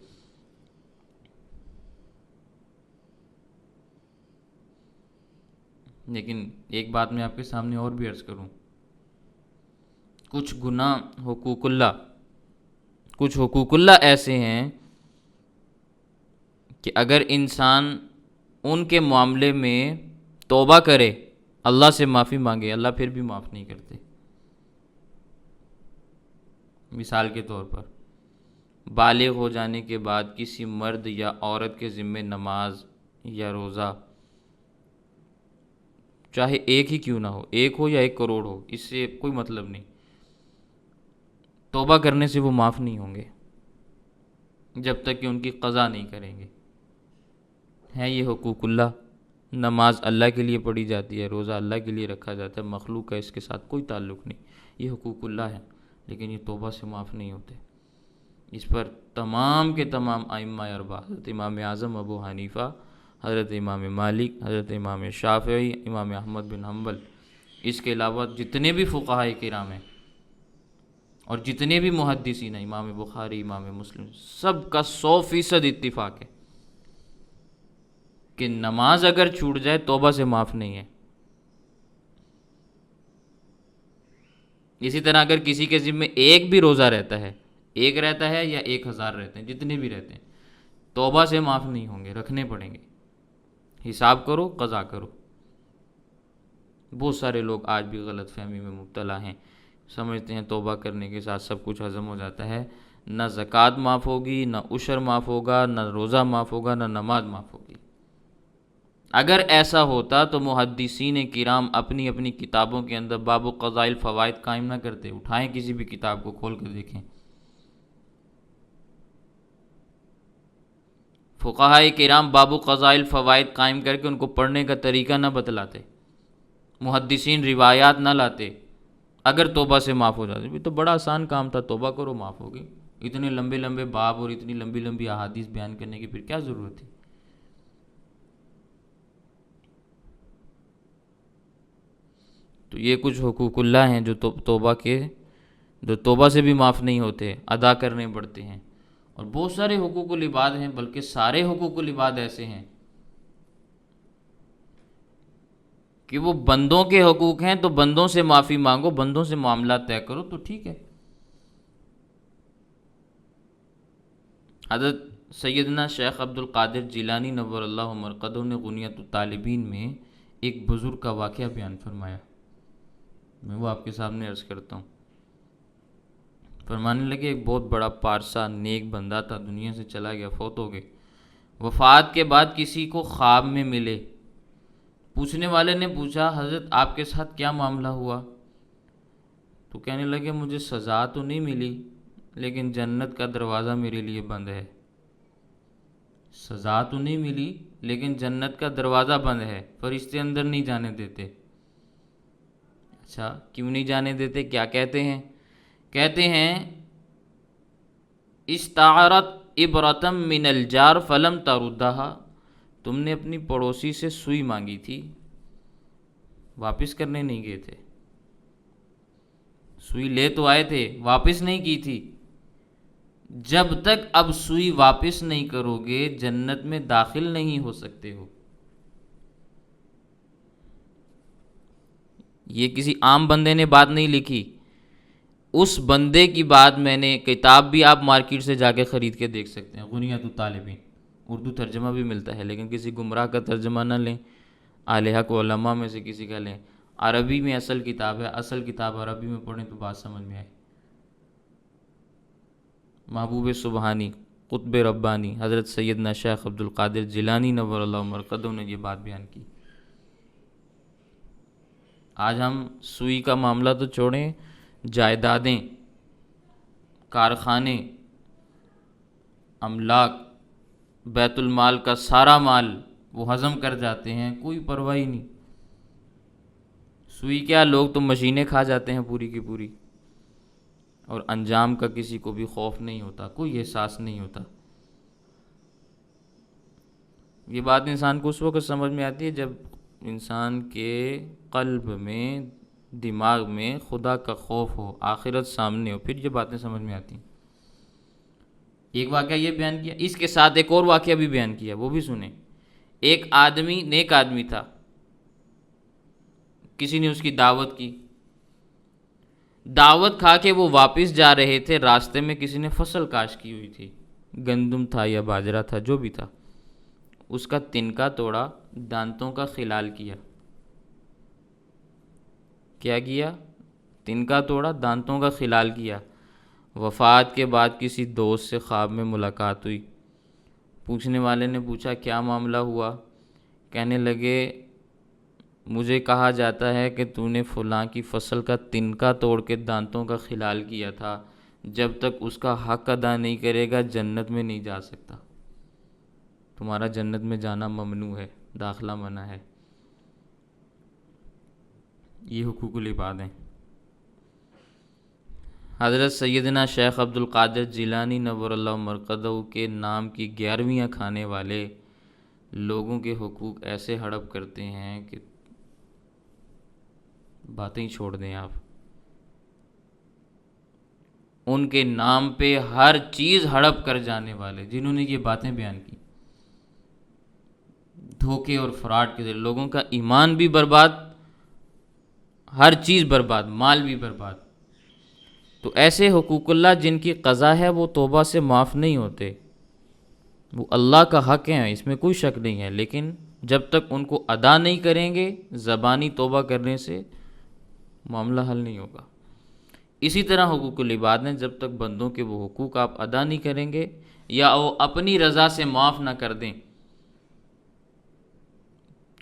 لیکن ایک بات میں آپ کے سامنے اور بھی عرض کروں، کچھ حقوق اللہ ایسے ہیں کہ اگر انسان ان کے معاملے میں توبہ کرے، اللہ سے معافی مانگے، اللہ پھر بھی معاف نہیں کرتے۔ مثال کے طور پر بالغ ہو جانے کے بعد کسی مرد یا عورت کے ذمے نماز یا روزہ، چاہے ایک ہی کیوں نہ ہو، ایک ہو یا 1 کروڑ ہو، اس سے کوئی مطلب نہیں، توبہ کرنے سے وہ معاف نہیں ہوں گے جب تک کہ ان کی قضا نہیں کریں گے۔ ہے یہ حقوق اللہ، نماز اللہ کے لیے پڑھی جاتی ہے، روزہ اللہ کے لیے رکھا جاتا ہے، مخلوق کا اس کے ساتھ کوئی تعلق نہیں، یہ حقوق اللہ ہے، لیکن یہ توبہ سے معاف نہیں ہوتے۔ اس پر تمام کے تمام ائمہ اربعہ، حضرت امام اعظم ابو حنیفہ، حضرت امام مالک، حضرت امام شافعی، امام احمد بن حنبل، اس کے علاوہ جتنے بھی فقہاء کرام ہیں اور جتنے بھی محدثین ہیں، امام بخاری، امام مسلم، سب کا 100% اتفاق ہے کہ نماز اگر چھوٹ جائے توبہ سے معاف نہیں ہے۔ اسی طرح اگر کسی کے ذمے ایک بھی روزہ رہتا ہے، ایک رہتا ہے یا 1000 رہتے ہیں، جتنے بھی رہتے ہیں، توبہ سے معاف نہیں ہوں گے، رکھنے پڑیں گے، حساب کرو، قضا کرو۔ بہت سارے لوگ آج بھی غلط فہمی میں مبتلا ہیں، سمجھتے ہیں توبہ کرنے کے ساتھ سب کچھ ہضم ہو جاتا ہے، نہ زکوٰۃ معاف ہوگی، نہ عشر معاف ہوگا، نہ روزہ معاف ہوگا، نہ نماز معاف ہوگی۔ اگر ایسا ہوتا تو محدثین کرام اپنی اپنی کتابوں کے اندر باب قضاء الفوائد قائم نہ کرتے. اٹھائیں کسی بھی کتاب کو کھول کر دیکھیں. فقہائے کرام باب قضاء الفوائد قائم کر کے ان کو پڑھنے کا طریقہ نہ بتلاتے، محدثین روایات نہ لاتے. اگر توبہ سے معاف ہو جاتے تو بڑا آسان کام تھا، توبہ کرو معاف ہوگی. اتنے لمبے لمبے باب اور اتنی لمبی لمبی احادیث بیان کرنے کی پھر کیا ضرورت تھی؟ تو یہ کچھ حقوق اللہ ہیں جو توبہ سے بھی معاف نہیں ہوتے، ادا کرنے پڑتے ہیں. اور بہت سارے حقوق العباد ہیں، بلکہ سارے حقوق العباد ایسے ہیں کہ وہ بندوں کے حقوق ہیں تو بندوں سے معافی مانگو، بندوں سے معاملات طے کرو تو ٹھیک ہے. حضرت سیدنا شیخ عبد القادر جیلانی نور اللہ مرقدہ نے غنیۃ الطالبین میں ایک بزرگ کا واقعہ بیان فرمایا. میں وہ آپ کے سامنے عرض کرتا ہوں. فرمانے لگے ایک بہت بڑا پارسا نیک بندہ تھا، دنیا سے چلا گیا، فوت ہو گئے. وفات کے بعد کسی کو خواب میں ملے. پوچھنے والے نے پوچھا حضرت آپ کے ساتھ کیا معاملہ ہوا؟ تو کہنے لگے مجھے سزا تو نہیں ملی لیکن جنت کا دروازہ میرے لیے بند ہے. سزا تو نہیں ملی لیکن جنت کا دروازہ بند ہے، فرشتے اندر نہیں جانے دیتے. اچھا کیوں نہیں جانے دیتے؟ کیا کہتے ہیں؟ کہتے ہیں استعارت عبرتم من الجار فلم تردہا، تم نے اپنی پڑوسی سے سوئی مانگی تھی، واپس کرنے نہیں گئے تھے. سوئی لے تو آئے تھے، واپس نہیں کی تھی. جب تک اب سوئی واپس نہیں کرو گے جنت میں داخل نہیں ہو سکتے ہو. یہ کسی عام بندے نے بات نہیں لکھی، اس بندے کی بات میں نے، کتاب بھی آپ مارکیٹ سے جا کے خرید کے دیکھ سکتے ہیں، غنیۃ الطالبین، اردو ترجمہ بھی ملتا ہے، لیکن کسی گمراہ کا ترجمہ نہ لیں، اہل حق علماء میں سے کسی کا لیں. عربی میں اصل کتاب ہے، اصل کتاب عربی میں پڑھیں تو بات سمجھ میں آئے. محبوب سبحانی قطب ربانی حضرت سیدنا شیخ عبد القادر جیلانی نور اللہ مرقدہ نے یہ بات بیان کی. آج ہم سوئی کا معاملہ تو چھوڑیں، جائیدادیں، کارخانے، املاک، بیت المال کا سارا مال وہ ہضم کر جاتے ہیں، کوئی پرواہ ہی نہیں. سوئی کیا، لوگ تو مشینیں کھا جاتے ہیں پوری کی پوری، اور انجام کا کسی کو بھی خوف نہیں ہوتا، کوئی احساس نہیں ہوتا. یہ بات انسان کو اس وقت سمجھ میں آتی ہے جب انسان کے قلب میں، دماغ میں خدا کا خوف ہو، آخرت سامنے ہو، پھر یہ باتیں سمجھ میں آتی ہیں. ایک واقعہ یہ بیان کیا، اس کے ساتھ ایک اور واقعہ بھی بیان کیا، وہ بھی سنیں. ایک آدمی، نیک آدمی تھا، کسی نے اس کی دعوت کی. دعوت کھا کے وہ واپس جا رہے تھے، راستے میں کسی نے فصل کاشت کی ہوئی تھی، گندم تھا یا باجرہ تھا، جو بھی تھا. اس کا تنکا توڑا، دانتوں کا خلال کیا. کیا کیا؟ تنکا توڑا، دانتوں کا خلال کیا. وفات کے بعد کسی دوست سے خواب میں ملاقات ہوئی. پوچھنے والے نے پوچھا کیا معاملہ ہوا؟ کہنے لگے مجھے کہا جاتا ہے کہ تو نے فلاں کی فصل کا تنکا توڑ کے دانتوں کا خلال کیا تھا، جب تک اس کا حق ادا نہیں کرے گا جنت میں نہیں جا سکتا، تمہارا جنت میں جانا ممنوع ہے، داخلہ منع ہے. یہ حقوق العباد ہیں. حضرت سیدنا شیخ عبد القادر جیلانی نور اللہ مرقدہ کے نام کی 11ویں کھانے والے لوگوں کے حقوق ایسے ہڑپ کرتے ہیں کہ باتیں ہی چھوڑ دیں آپ. ان کے نام پہ ہر چیز ہڑپ کر جانے والے جنہوں نے یہ باتیں بیان کی، دھوکے اور فراڈ کے ذریعے لوگوں کا ایمان بھی برباد، ہر چیز برباد، مال بھی برباد. تو ایسے حقوق اللہ جن کی قضا ہے وہ توبہ سے معاف نہیں ہوتے، وہ اللہ کا حق ہیں، اس میں کوئی شک نہیں ہے، لیکن جب تک ان کو ادا نہیں کریں گے زبانی توبہ کرنے سے معاملہ حل نہیں ہوگا. اسی طرح حقوق العباد ہیں، جب تک بندوں کے وہ حقوق آپ ادا نہیں کریں گے یا وہ اپنی رضا سے معاف نہ کر دیں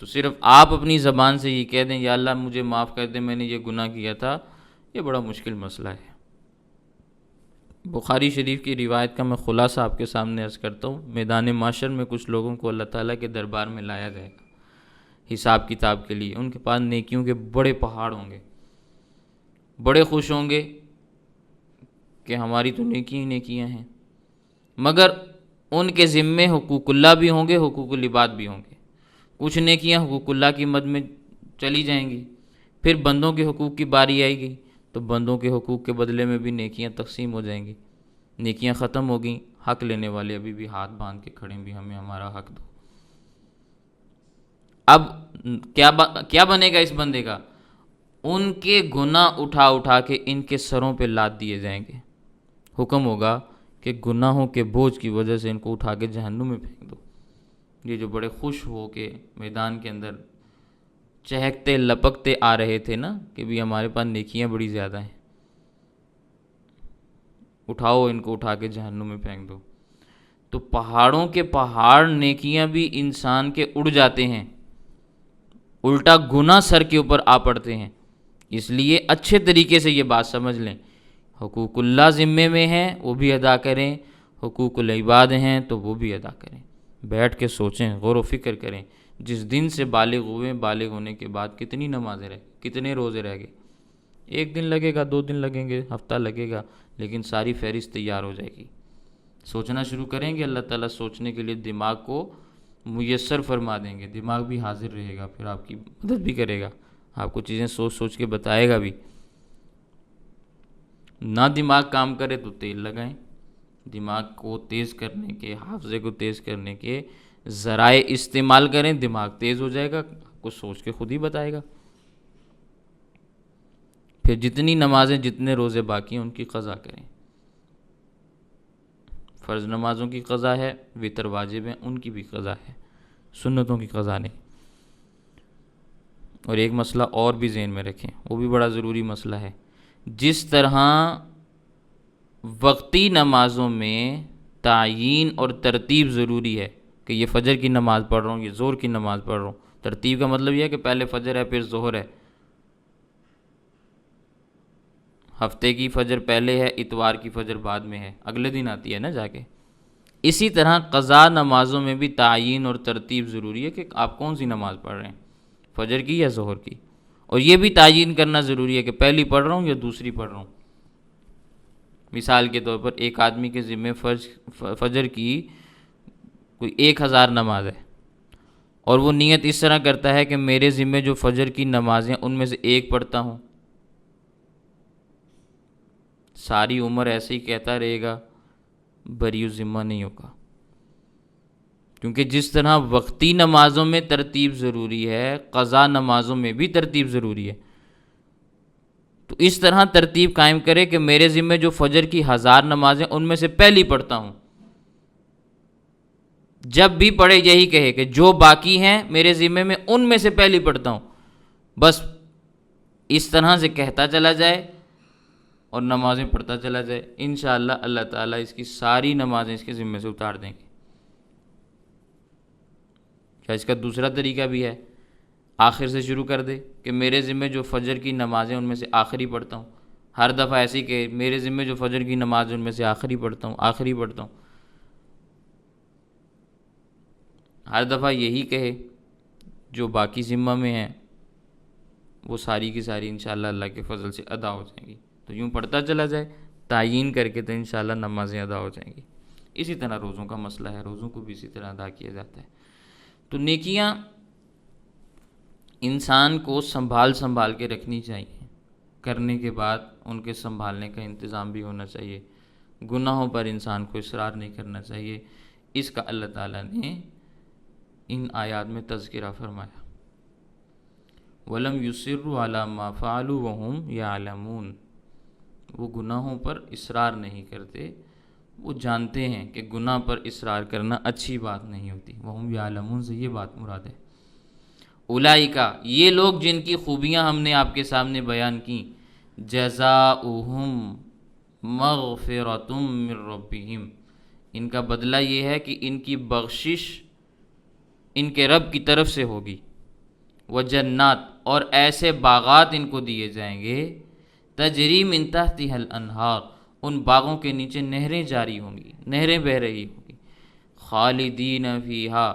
تو صرف آپ اپنی زبان سے یہ کہہ دیں یا اللہ مجھے معاف کر دیں میں نے یہ گناہ کیا تھا، یہ بڑا مشکل مسئلہ ہے۔ بخاری شریف کی روایت کا میں خلاصہ آپ کے سامنے عرض کرتا ہوں۔ میدان معاشر میں کچھ لوگوں کو اللہ تعالیٰ کے دربار میں لایا جائے گا حساب کتاب کے لیے، ان کے پاس نیکیوں کے بڑے پہاڑ ہوں گے، بڑے خوش ہوں گے کہ ہماری تو نیکی ہی نیکیاں ہیں، مگر ان کے ذمے حقوق اللہ بھی ہوں گے، حقوق العباد بھی ہوں گے۔ کچھ نیکیاں حقوق اللہ کی مد میں چلی جائیں گی، پھر بندوں کے حقوق کی باری آئے گی تو بندوں کے حقوق کے بدلے میں بھی نیکیاں تقسیم ہو جائیں گی، نیکیاں ختم ہو گئیں، حق لینے والے ابھی بھی ہاتھ باندھ کے کھڑے بھی ہمیں ہمارا حق دو۔ اب کیا بنے گا اس بندے کا؟ ان کے گناہ اٹھا اٹھا کے ان کے سروں پہ لاد دیے جائیں گے، حکم ہوگا کہ گناہوں کے بوجھ کی وجہ سے ان کو اٹھا کے جہنم میں پھینک دو۔ یہ جو بڑے خوش ہو کے میدان کے اندر چہکتے لپکتے آ رہے تھے نا کہ بھی ہمارے پاس نیکیاں بڑی زیادہ ہیں، اٹھاؤ ان کو اٹھا کے جہنم میں پھینک دو۔ تو پہاڑوں کے پہاڑ نیکیاں بھی انسان کے اڑ جاتے ہیں، الٹا گناہ سر کے اوپر آ پڑتے ہیں۔ اس لیے اچھے طریقے سے یہ بات سمجھ لیں، حقوق اللہ ذمے میں ہیں وہ بھی ادا کریں، حقوق العباد ہیں تو وہ بھی ادا کریں۔ بیٹھ کے سوچیں، غور و فکر کریں، جس دن سے بالغ ہوئے، بالغ ہونے کے بعد کتنی نمازیں رہ کتنے روزے رہ گئے؟ ایک دن لگے گا، 2 دن لگیں گے، ہفتہ لگے گا، لیکن ساری فہرست تیار ہو جائے گی۔ سوچنا شروع کریں گے، اللہ تعالیٰ سوچنے کے لیے دماغ کو میسر فرما دیں گے، دماغ بھی حاضر رہے گا، پھر آپ کی مدد بھی کرے گا، آپ کو چیزیں سوچ سوچ کے بتائے گا بھی۔ نہ دماغ کام کرے تو تیل لگائیں، دماغ کو تیز کرنے کے، حافظے کو تیز کرنے کے ذرائع استعمال کریں، دماغ تیز ہو جائے گا، آپ کو سوچ کے خود ہی بتائے گا۔ پھر جتنی نمازیں، جتنے روزے باقی ہیں ان کی قضا کریں۔ فرض نمازوں کی قضا ہے، وتر واجب ہیں ان کی بھی قضا ہے، سنتوں کی قضا نہیں۔ اور ایک مسئلہ اور بھی ذہن میں رکھیں، وہ بھی بڑا ضروری مسئلہ ہے۔ جس طرح وقتی نمازوں میں تعیین اور ترتیب ضروری ہے کہ یہ فجر کی نماز پڑھ رہا ہوں، یہ ظہر کی نماز پڑھ رہا ہوں، ترتیب کا مطلب یہ ہے کہ پہلے فجر ہے پھر ظہر ہے، ہفتے کی فجر پہلے ہے، اتوار کی فجر بعد میں ہے، اگلے دن آتی ہے نا جا کے۔ اسی طرح قضا نمازوں میں بھی تعیین اور ترتیب ضروری ہے کہ آپ کون سی نماز پڑھ رہے ہیں، فجر کی یا ظہر کی، اور یہ بھی تعیین کرنا ضروری ہے کہ پہلی پڑھ رہا ہوں یا دوسری پڑھ رہا ہوں۔ مثال کے طور پر ایک آدمی کے ذمہ فجر کی کوئی 1000 نماز ہے، اور وہ نیت اس طرح کرتا ہے کہ میرے ذمہ جو فجر کی نمازیں ان میں سے ایک پڑھتا ہوں، ساری عمر ایسے ہی کہتا رہے گا، بری ذمہ نہیں ہوگا۔ کیونکہ جس طرح وقتی نمازوں میں ترتیب ضروری ہے، قضا نمازوں میں بھی ترتیب ضروری ہے، تو اس طرح ترتیب قائم کرے کہ میرے ذمہ جو فجر کی 1000 نمازیں ان میں سے پہلی پڑھتا ہوں، جب بھی پڑھے یہی کہے کہ جو باقی ہیں میرے ذمہ میں ان میں سے پہلی پڑھتا ہوں، بس اس طرح سے کہتا چلا جائے اور نمازیں پڑھتا چلا جائے، انشاءاللہ اللہ تعالیٰ اس کی ساری نمازیں اس کے ذمہ سے اتار دیں گے۔ کیا اس کا دوسرا طریقہ بھی ہے؟ آخر سے شروع کر دے کہ میرے ذمہ جو فجر کی نمازیں ان میں سے آخری پڑھتا ہوں، ہر دفعہ ایسی کہ میرے ذمہ جو فجر کی نماز ان میں سے آخری پڑھتا ہوں، آخری پڑھتا ہوں، ہر دفعہ یہی کہے، جو باقی ذمہ میں ہیں وہ ساری کی ساری انشاءاللہ اللہ کے فضل سے ادا ہو جائیں گی۔ تو یوں پڑھتا چلا جائے تعیین کر کے، تو انشاءاللہ نمازیں ادا ہو جائیں گی۔ اسی طرح روزوں کا مسئلہ ہے، روزوں کو بھی اسی طرح ادا کیا جاتا ہے۔ تو نیکیاں انسان کو سنبھال کے رکھنی چاہیے، کرنے کے بعد ان کے سنبھالنے کا انتظام بھی ہونا چاہیے، گناہوں پر انسان کو اصرار نہیں کرنا چاہیے۔ اس کا اللہ تعالیٰ نے ان آیات میں تذکرہ فرمایا، وَلَمْ يُصِرُّوا عَلَىٰ مَا فَعَلُوا وَهُمْ يَعْلَمُونَ، وہ گناہوں پر اصرار نہیں کرتے، وہ جانتے ہیں کہ گناہ پر اصرار کرنا اچھی بات نہیں ہوتی۔ وَهُمْ يَعْلَمُونَ سے یہ بات مراد ہے۔ اولئک، یہ لوگ جن کی خوبیاں ہم نے آپ کے سامنے بیان کی، جزاؤہم مغفرۃ من ربہم، ان کا بدلہ یہ ہے کہ ان کی بخشش ان کے رب کی طرف سے ہوگی۔ وجنات، اور ایسے باغات ان کو دیے جائیں گے، تجری من تحتها الانہار، ان باغوں کے نیچے نہریں جاری ہوں گی، نہریں بہہ رہی ہوں گی، خالدین فیہا،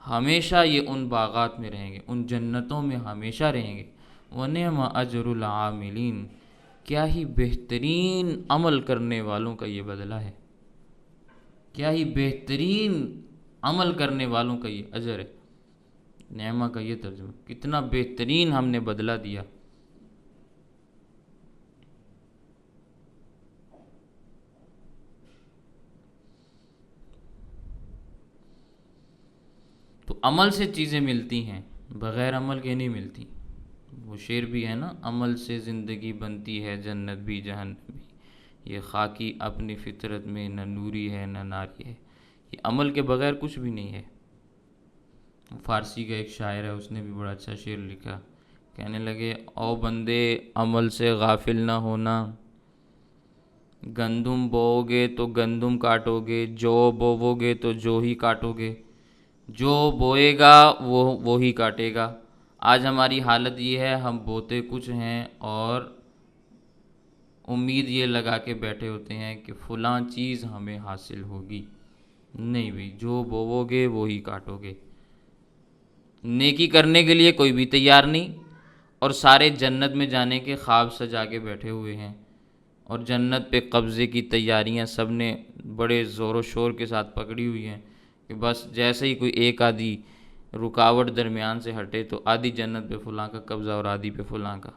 ہمیشہ یہ ان باغات میں رہیں گے، ان جنتوں میں ہمیشہ رہیں گے، وَنِعْمَ أَجْرُ الْعَامِلِينَ، کیا ہی بہترین عمل کرنے والوں کا یہ بدلہ ہے، کیا ہی بہترین عمل کرنے والوں کا یہ اجر ہے۔ نعمہ کا یہ ترجمہ، کتنا بہترین ہم نے بدلہ دیا۔ تو عمل سے چیزیں ملتی ہیں، بغیر عمل کے نہیں ملتی۔ وہ شعر بھی ہے نا، عمل سے زندگی بنتی ہے جنت بھی جہنم بھی، یہ خاکی اپنی فطرت میں نہ نوری ہے نہ ناری ہے۔ یہ عمل کے بغیر کچھ بھی نہیں ہے۔ فارسی کا ایک شاعر ہے، اس نے بھی بڑا اچھا شعر لکھا، کہنے لگے او بندے عمل سے غافل نہ ہونا، گندم بوؤ گے تو گندم کاٹو گے، جو بوو گے تو جو ہی کاٹو گے، جو بوئے گا وہ وہی کاٹے گا۔ آج ہماری حالت یہ ہے، ہم بوتے کچھ ہیں اور امید یہ لگا کے بیٹھے ہوتے ہیں کہ فلاں چیز ہمیں حاصل ہوگی۔ نہیں بھئی، جو بوو گے وہی کاٹو گے۔ نیکی کرنے کے لیے کوئی بھی تیار نہیں، اور سارے جنت میں جانے کے خواب سجا کے بیٹھے ہوئے ہیں، اور جنت پہ قبضے کی تیاریاں سب نے بڑے زور و شور کے ساتھ پکڑی ہوئی ہیں کہ بس جیسے ہی کوئی ایک آدھی رکاوٹ درمیان سے ہٹے تو آدھی جنت پہ فلاں کا قبضہ اور آدھی پہ فلاں کا۔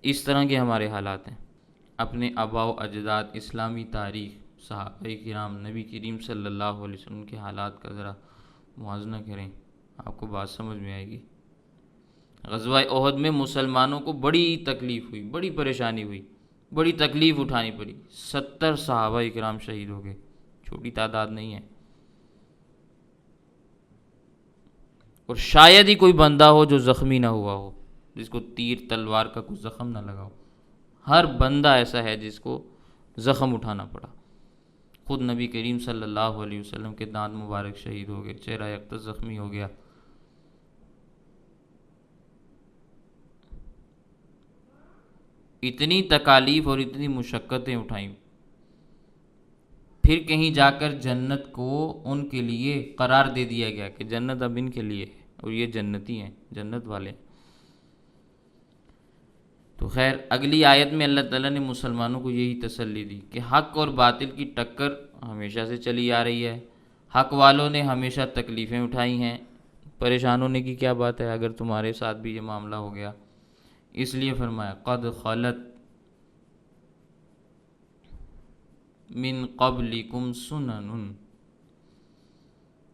اس طرح کے ہمارے حالات ہیں۔ اپنے آباء و اجداد، اسلامی تاریخ، صحابہ کرام، نبی کریم صلی اللہ علیہ وسلم کے حالات کا ذرا موازنہ کریں، آپ کو بات سمجھ میں آئے گی۔ غزوہ احد میں مسلمانوں کو بڑی تکلیف ہوئی، بڑی پریشانی ہوئی، بڑی تکلیف اٹھانی پڑی، 70 صحابہ کرام شہید ہو گئے، چھوٹی تعداد نہیں ہے۔ اور شاید ہی کوئی بندہ ہو جو زخمی نہ ہوا ہو، جس کو تیر تلوار کا کوئی زخم نہ لگا ہو۔ ہر بندہ ایسا ہے جس کو زخم اٹھانا پڑا۔ خود نبی کریم صلی اللہ علیہ وسلم کے دانت مبارک شہید ہو گئے، چہرہ اقدس زخمی ہو گیا۔ اتنی تکالیف اور اتنی مشقتیں اٹھائیں، پھر کہیں جا کر جنت کو ان کے لیے قرار دے دیا گیا کہ جنت اب ان کے لیے ہے، اور یہ جنتی ہیں، جنت والے ہیں۔ تو خیر، اگلی آیت میں اللہ تعالیٰ نے مسلمانوں کو یہی تسلی دی کہ حق اور باطل کی ٹکر ہمیشہ سے چلی آ رہی ہے، حق والوں نے ہمیشہ تکلیفیں اٹھائی ہیں، پریشان ہونے کی کیا بات ہے اگر تمہارے ساتھ بھی یہ معاملہ ہو گیا۔ اس لیے فرمایا قد خلت من قبلکم سنن،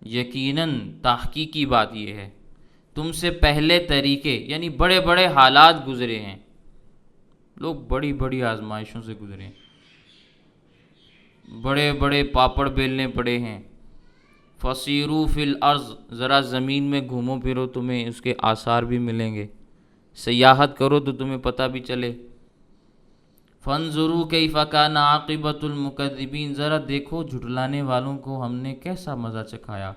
یقیناً تحقیقی بات یہ ہے تم سے پہلے طریقے، یعنی بڑے بڑے حالات گزرے ہیں، لوگ بڑی بڑی آزمائشوں سے گزرے ہیں، بڑے بڑے پاپڑ بیلنے پڑے ہیں۔ فسیروا فی الارض، ذرا زمین میں گھومو پھرو، تمہیں اس کے آثار بھی ملیں گے، سیاحت کرو تو تمہیں پتہ بھی چلے۔ فانظروا کیف کان عاقبۃ المکذبین، ذرا دیکھو جھٹلانے والوں کو ہم نے کیسا مزہ چکھایا،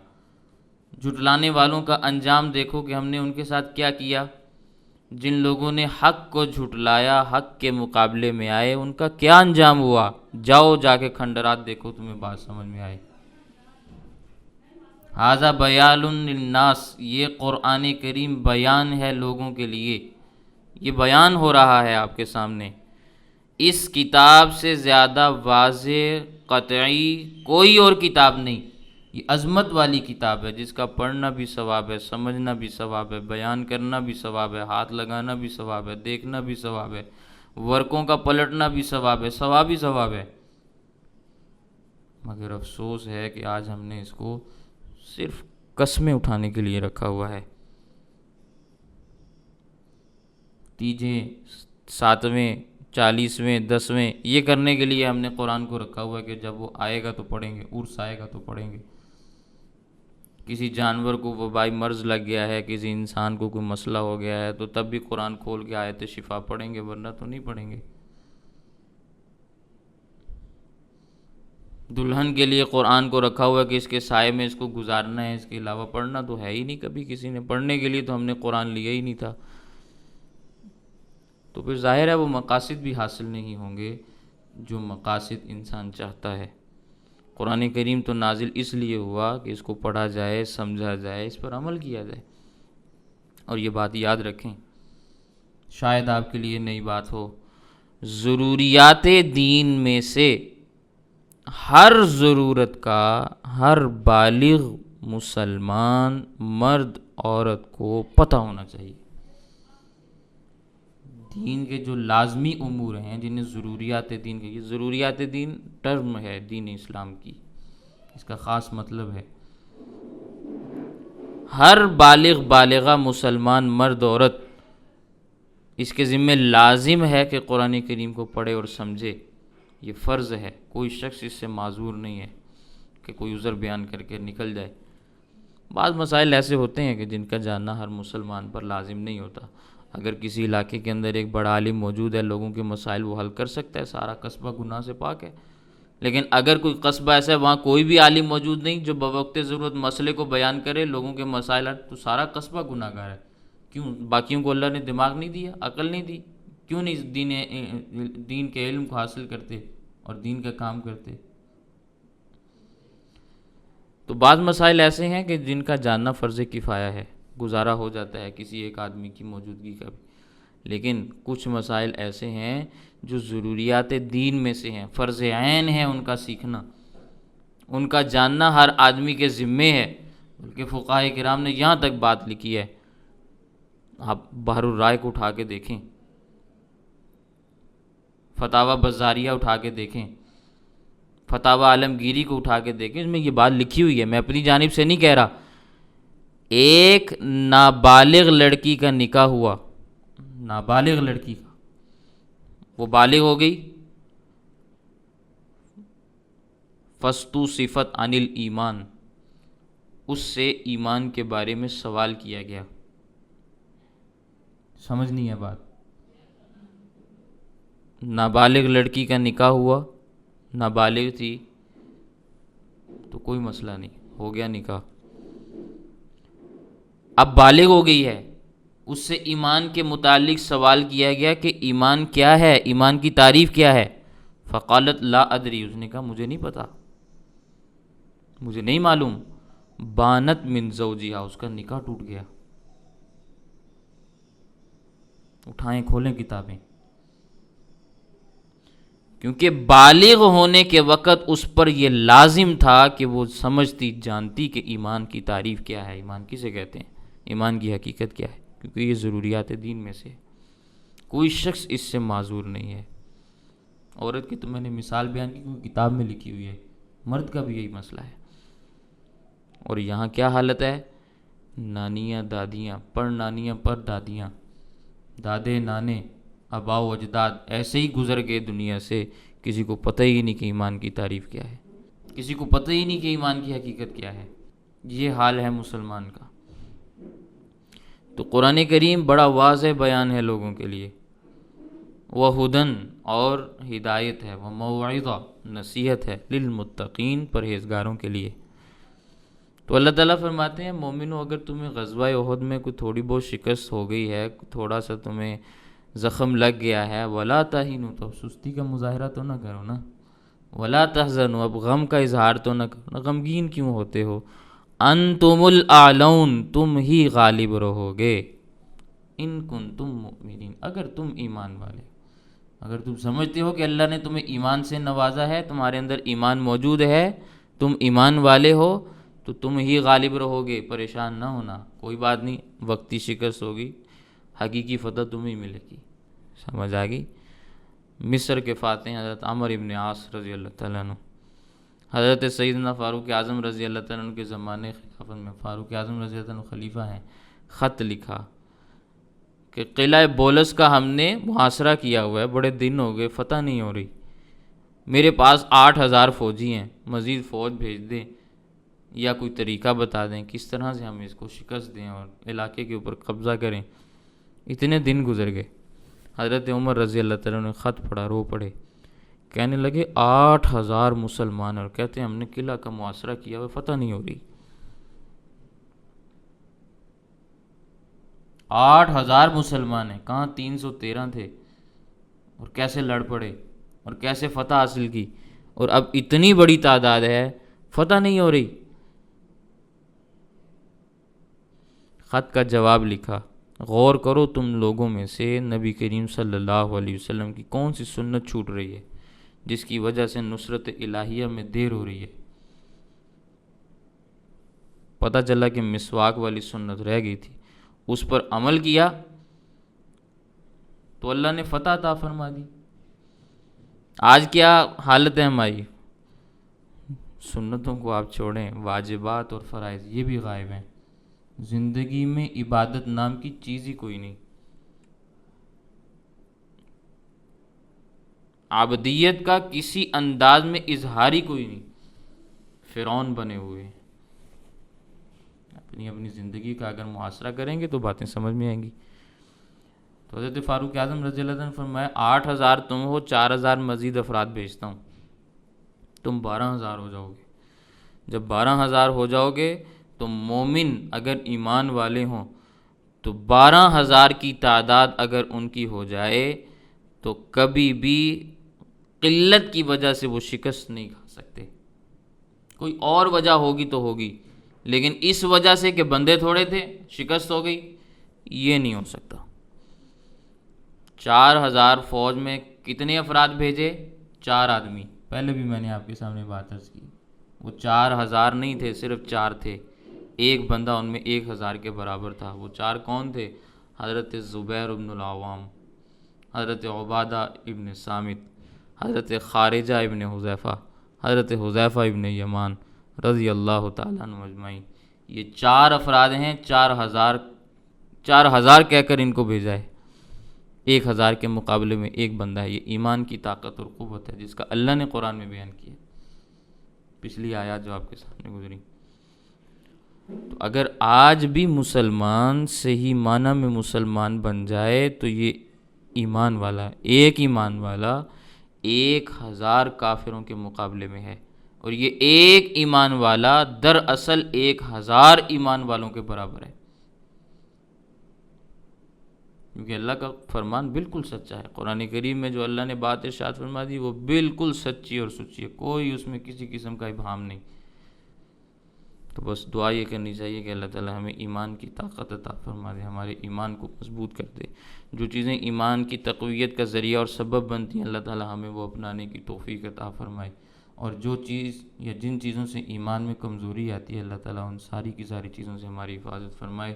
جھٹلانے والوں کا انجام دیکھو کہ ہم نے ان کے ساتھ کیا کیا۔ جن لوگوں نے حق کو جھٹلایا، حق کے مقابلے میں آئے، ان کا کیا انجام ہوا، جاؤ جا کے کھنڈرات دیکھو، تمہیں بات سمجھ میں آئے۔ ھذا بیان للناس، یہ قرآن کریم بیان ہے لوگوں کے لیے، یہ بیان ہو رہا ہے آپ کے سامنے۔ اس کتاب سے زیادہ واضح قطعی کوئی اور کتاب نہیں، یہ عظمت والی کتاب ہے جس کا پڑھنا بھی ثواب ہے، سمجھنا بھی ثواب ہے، بیان کرنا بھی ثواب ہے، ہاتھ لگانا بھی ثواب ہے، دیکھنا بھی ثواب ہے، ورقوں کا پلٹنا بھی ثواب ہے، ثواب ہی ثواب ہے۔ مگر افسوس ہے کہ آج ہم نے اس کو صرف قسمیں اٹھانے کے لیے رکھا ہوا ہے، تیجیں، ساتویں، 40ویں، 10ویں، یہ کرنے کے لیے ہم نے قرآن کو رکھا ہوا ہے کہ جب وہ آئے گا تو پڑھیں گے، عرس آئے گا تو پڑھیں گے۔ کسی جانور کو وبائی مرض لگ گیا ہے، کسی انسان کو کوئی مسئلہ ہو گیا ہے، تو تب بھی قرآن کھول کے آیت شفا پڑھیں گے، ورنہ تو نہیں پڑھیں گے۔ دلہن کے لیے قرآن کو رکھا ہوا ہے کہ اس کے سائے میں اس کو گزارنا ہے، اس کے علاوہ پڑھنا تو ہے ہی نہیں کبھی کسی نے، پڑھنے کے لیے تو ہم نے قرآن لیا ہی نہیں تھا، تو پھر ظاہر ہے وہ مقاصد بھی حاصل نہیں ہوں گے جو مقاصد انسان چاہتا ہے۔ قرآن کریم تو نازل اس لیے ہوا کہ اس کو پڑھا جائے، سمجھا جائے، اس پر عمل کیا جائے۔ اور یہ بات یاد رکھیں، شاید آپ کے لیے نئی بات ہو، ضروریات دین میں سے ہر ضرورت کا ہر بالغ مسلمان مرد عورت کو پتہ ہونا چاہیے۔ دین کے جو لازمی امور ہیں جنہیں ضروریات دین کے، یہ ضروریات دین ٹرم ہے دین اسلام کی، اس کا خاص مطلب ہے ہر بالغ بالغہ مسلمان مرد عورت اس کے ذمہ لازم ہے کہ قرآن کریم کو پڑھے اور سمجھے، یہ فرض ہے، کوئی شخص اس سے معذور نہیں ہے کہ کوئی عذر بیان کر کے نکل جائے۔ بعض مسائل ایسے ہوتے ہیں کہ جن کا جاننا ہر مسلمان پر لازم نہیں ہوتا، اگر کسی علاقے کے اندر ایک بڑا عالم موجود ہے، لوگوں کے مسائل وہ حل کر سکتا ہے، سارا قصبہ گناہ سے پاک ہے۔ لیکن اگر کوئی قصبہ ایسا ہے وہاں کوئی بھی عالم موجود نہیں جو بوقت ضرورت مسئلے کو بیان کرے، لوگوں کے مسائل، تو سارا قصبہ گناہ گار ہے۔ کیوں؟ باقیوں کو اللہ نے دماغ نہیں دیا، عقل نہیں دی، کیوں نہیں دین کے علم کو حاصل کرتے اور دین کا کام کرتے؟ تو بعض مسائل ایسے ہیں کہ جن کا جاننا فرض کفایہ ہے، گزارا ہو جاتا ہے کسی ایک آدمی کی موجودگی کا بھی، لیکن کچھ مسائل ایسے ہیں جو ضروریات دین میں سے ہیں، فرض عین ہے ان کا سیکھنا، ان کا جاننا ہر آدمی کے ذمے ہے۔ بلکہ فقہاء کرام نے یہاں تک بات لکھی ہے، آپ بحر الرائے کو اٹھا کے دیکھیں، فتاوی بزاریہ اٹھا کے دیکھیں، فتاوی عالمگیری کو اٹھا کے دیکھیں، اس میں یہ بات لکھی ہوئی ہے، میں اپنی جانب سے نہیں کہہ رہا۔ ایک نابالغ لڑکی کا نکاح ہوا، نابالغ لڑکی کا، وہ بالغ ہو گئی، فستو صفت عن الایمان، اس سے ایمان کے بارے میں سوال کیا گیا۔ سمجھ نہیں ہے بات؟ نابالغ لڑکی کا نکاح ہوا، نابالغ تھی تو کوئی مسئلہ نہیں، ہو گیا نکاح۔ اب بالغ ہو گئی ہے، اس سے ایمان کے متعلق سوال کیا گیا کہ ایمان کیا ہے، ایمان کی تعریف کیا ہے؟ فقالت لا ادری، اس نے کہا مجھے نہیں پتا، مجھے نہیں معلوم۔ بانت من زوجہا، اس کا نکاح ٹوٹ گیا۔ اٹھائیں کھولیں کتابیں، کیونکہ بالغ ہونے کے وقت اس پر یہ لازم تھا کہ وہ سمجھتی جانتی کہ ایمان کی تعریف کیا ہے، ایمان کسے کہتے ہیں، ایمان کی حقیقت کیا ہے، کیونکہ یہ ضروریات دین میں سے کوئی شخص اس سے معذور نہیں ہے۔ عورت کی تو میں نے مثال بیان کی کیونکہ کتاب میں لکھی ہوئی ہے، مرد کا بھی یہی مسئلہ ہے۔ اور یہاں کیا حالت ہے؟ نانیاں دادیاں، پر نانیاں پر دادیاں، دادے نانے، آباء و اجداد ایسے ہی گزر گئے دنیا سے، کسی کو پتہ ہی نہیں کہ ایمان کی تعریف کیا ہے، کسی کو پتہ ہی نہیں کہ ایمان کی حقیقت کیا ہے۔ یہ حال ہے مسلمان کا۔ تو قرآن کریم بڑا واضح بیان ہے لوگوں کے لیے، وہدن، اور ہدایت ہے، وموعظہ، نصیحت ہے، للمتقین، پرہیزگاروں کے لیے۔ تو اللہ تعالیٰ فرماتے ہیں مومنو، اگر تمہیں غزوہ احد میں کوئی تھوڑی بہت شکست ہو گئی ہے، تھوڑا سا تمہیں زخم لگ گیا ہے، ولا تہنوا، تو سستی کا مظاہرہ تو نہ کرو نا، ولا تحزنوا، اب غم کا اظہار تو نہ کرو نا، غمگین کیوں ہوتے ہو، انتم الاعلون، تم ہی غالب رہو گے، ان کنتم مؤمنین، اگر تم ایمان والے، اگر تم سمجھتے ہو کہ اللہ نے تمہیں ایمان سے نوازا ہے، تمہارے اندر ایمان موجود ہے، تم ایمان والے ہو، تو تم ہی غالب رہو گے، پریشان نہ ہونا، کوئی بات نہیں، وقتی شکست ہوگی، حقیقی فتح تمہیں ملے گی۔ سمجھ آ گئی؟ مصر کے فاتح حضرت عمرو بن عاص رضی اللہ تعالیٰ عنہ، حضرت سیدنا فاروق اعظم رضی اللہ تعالیٰ عنہ کے زمانے خلافت میں، فاروق اعظم رضی اللہ عنہ خلیفہ ہیں، خط لکھا کہ قلعہ بولس کا ہم نے محاصرہ کیا ہوا ہے، بڑے دن ہو گئے، فتح نہیں ہو رہی، میرے پاس 8,000 فوجی ہیں، مزید فوج بھیج دیں یا کوئی طریقہ بتا دیں کس طرح سے ہم اس کو شکست دیں اور علاقے کے اوپر قبضہ کریں۔ اتنے دن گزر گئے، حضرت عمر رضی اللہ تعالیٰ نے خط پڑھا، رو پڑے کہنے لگے 8,000 مسلمان، اور کہتے ہیں ہم نے قلعہ کا محاصرہ کیا ہوا، فتح نہیں ہو رہی۔ 8,000 مسلمان ہیں، کہاں 313 تھے، اور کیسے لڑ پڑے اور کیسے فتح حاصل کی، اور اب اتنی بڑی تعداد ہے، فتح نہیں ہو رہی۔ خط کا جواب لکھا، غور کرو تم لوگوں میں سے نبی کریم صلی اللہ علیہ وسلم کی کون سی سنت چھوٹ رہی ہے جس کی وجہ سے نصرت الہیہ میں دیر ہو رہی ہے۔ پتہ چلا کہ مسواک والی سنت رہ گئی تھی، اس پر عمل کیا تو اللہ نے فتح عطا فرما دی۔ آج کیا حالت ہے ہماری؟ سنتوں کو آپ چھوڑیں، واجبات اور فرائض یہ بھی غائب ہیں، زندگی میں عبادت نام کی چیز ہی کوئی نہیں، عبدیت کا کسی انداز میں اظہار ہی کوئی نہیں، فرعون بنے ہوئے۔ اپنی اپنی زندگی کا اگر محاصرہ کریں گے تو باتیں سمجھ میں آئیں گی۔ تو حضرت فاروق اعظم رضی اللہ عنہ نے فرمایا 8,000 تم ہو، 4,000 مزید افراد بھیجتا ہوں، تم 12,000 ہو جاؤ گے۔ جب 12,000 ہو جاؤ گے تو مومن اگر ایمان والے ہوں تو 12,000 کی تعداد اگر ان کی ہو جائے تو کبھی بھی قلت کی وجہ سے وہ شکست نہیں کھا سکتے۔ کوئی اور وجہ ہوگی تو ہوگی، لیکن اس وجہ سے کہ بندے تھوڑے تھے شکست ہو گئی، یہ نہیں ہو سکتا۔ 4,000 فوج میں کتنے افراد بھیجے؟ 4 آدمی۔ پہلے بھی میں نے آپ کے سامنے بات عرض کی، وہ 4,000 نہیں تھے، صرف 4 تھے، ایک بندہ ان میں 1,000 کے برابر تھا۔ وہ 4 کون تھے؟ حضرت زبیر ابن العوام، حضرت عبادہ ابن صامت، حضرت خارجہ ابن حذیفہ، حضرت حذیفہ ابن یمان رضی اللہ تعالیٰ عنہ اجمعین۔ یہ 4 افراد ہیں، 4,000 کہہ کر ان کو بھیجا ہے، 1,000 کے مقابلے میں ایک بندہ ہے۔ یہ ایمان کی طاقت اور قوت ہے جس کا اللہ نے قرآن میں بیان کیا، پچھلی آیات جو آپ کے سامنے گزری۔ تو اگر آج بھی مسلمان صحیح معنی میں مسلمان بن جائے تو یہ ایمان والا، ایک ایمان والا 1,000 کافروں کے مقابلے میں ہے، اور یہ ایک ایمان والا دراصل 1,000 ایمان والوں کے برابر ہے، کیونکہ اللہ کا فرمان بالکل سچا ہے۔ قرآن کریم میں جو اللہ نے بات ارشاد فرما دی وہ بالکل سچی اور سچی ہے، کوئی اس میں کسی قسم کا ابہام نہیں۔ تو بس دعا یہ کرنی چاہیے کہ اللہ تعالی ہمیں ایمان کی طاقت عطا فرما دے، ہمارے ایمان کو مضبوط کر دے۔ جو چیزیں ایمان کی تقویت کا ذریعہ اور سبب بنتی ہیں اللہ تعالی ہمیں وہ اپنانے کی توفیق عطا فرمائے، اور جو چیز یا جن چیزوں سے ایمان میں کمزوری آتی ہے اللہ تعالی ان ساری کی ساری چیزوں سے ہماری حفاظت فرمائے۔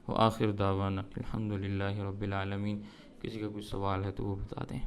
وآخر دعوانا الحمدللہ رب العالمین۔ کسی کا کوئی سوال ہے تو وہ بتا دیں۔